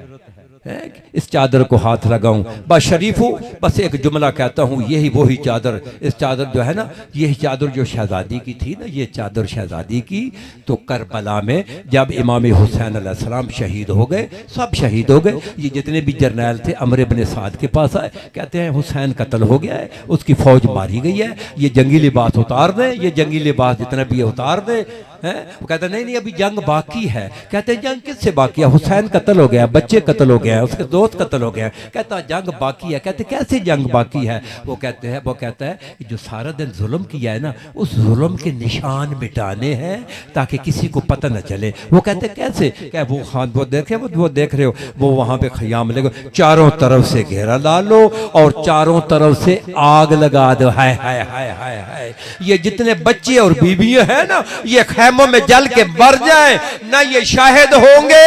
इस चादर को हाथ लगाऊं। बस शरीफ हूं, बस एक जुमला कहता हूं, यही वही चादर, इस चादर जो है ना, यही चादर जो शहजादी की थी ना, ये चादर शहजादी की। तो करबला में जब इमाम हुसैन अलैहिस्सलाम शहीद हो गए, सब शहीद हो गए, ये जितने भी जर्नैल थे अमर इब्न साद के पास आए, कहते हैं हुसैन कत्ल हो गया है, उसकी फौज मारी गई है, ये जंगी लिबास उतार दें, ये जंगी लिबास जितना भी उतार दें। वो कहते नहीं नहीं अभी जंग बाकी है। कहते हैं जंग किससे बाकी है? हुसैन कत्ल हो गया, बच्चे कत्ल हो गए, उसके दोस्त कत्ल हो गए। कहता जंग बाकी है। कहते कैसे जंग बाकी है? वो कहता है कि जो सारा दिन जुल्म किया है ना, उस जुल्म के निशान मिटाने हैं ताकि किसी को पता न चले। वो कहते कैसे? क्या वो खान वो देख रहे हो, वो वहां पे खयाम लगे, चारों तरफ से घेरा डालो और चारों तरफ से आग लगा दो। हाय हाय हाय हाय हाय, ये जितने बच्चे और बीवियां हैं ना, ये खैमों में जल के मर जाए, ना ये शाहिद होंगे,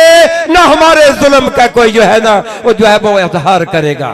ना हमारे जुल्म का कोई जो है ना वो जो है वो इज़हार करेगा।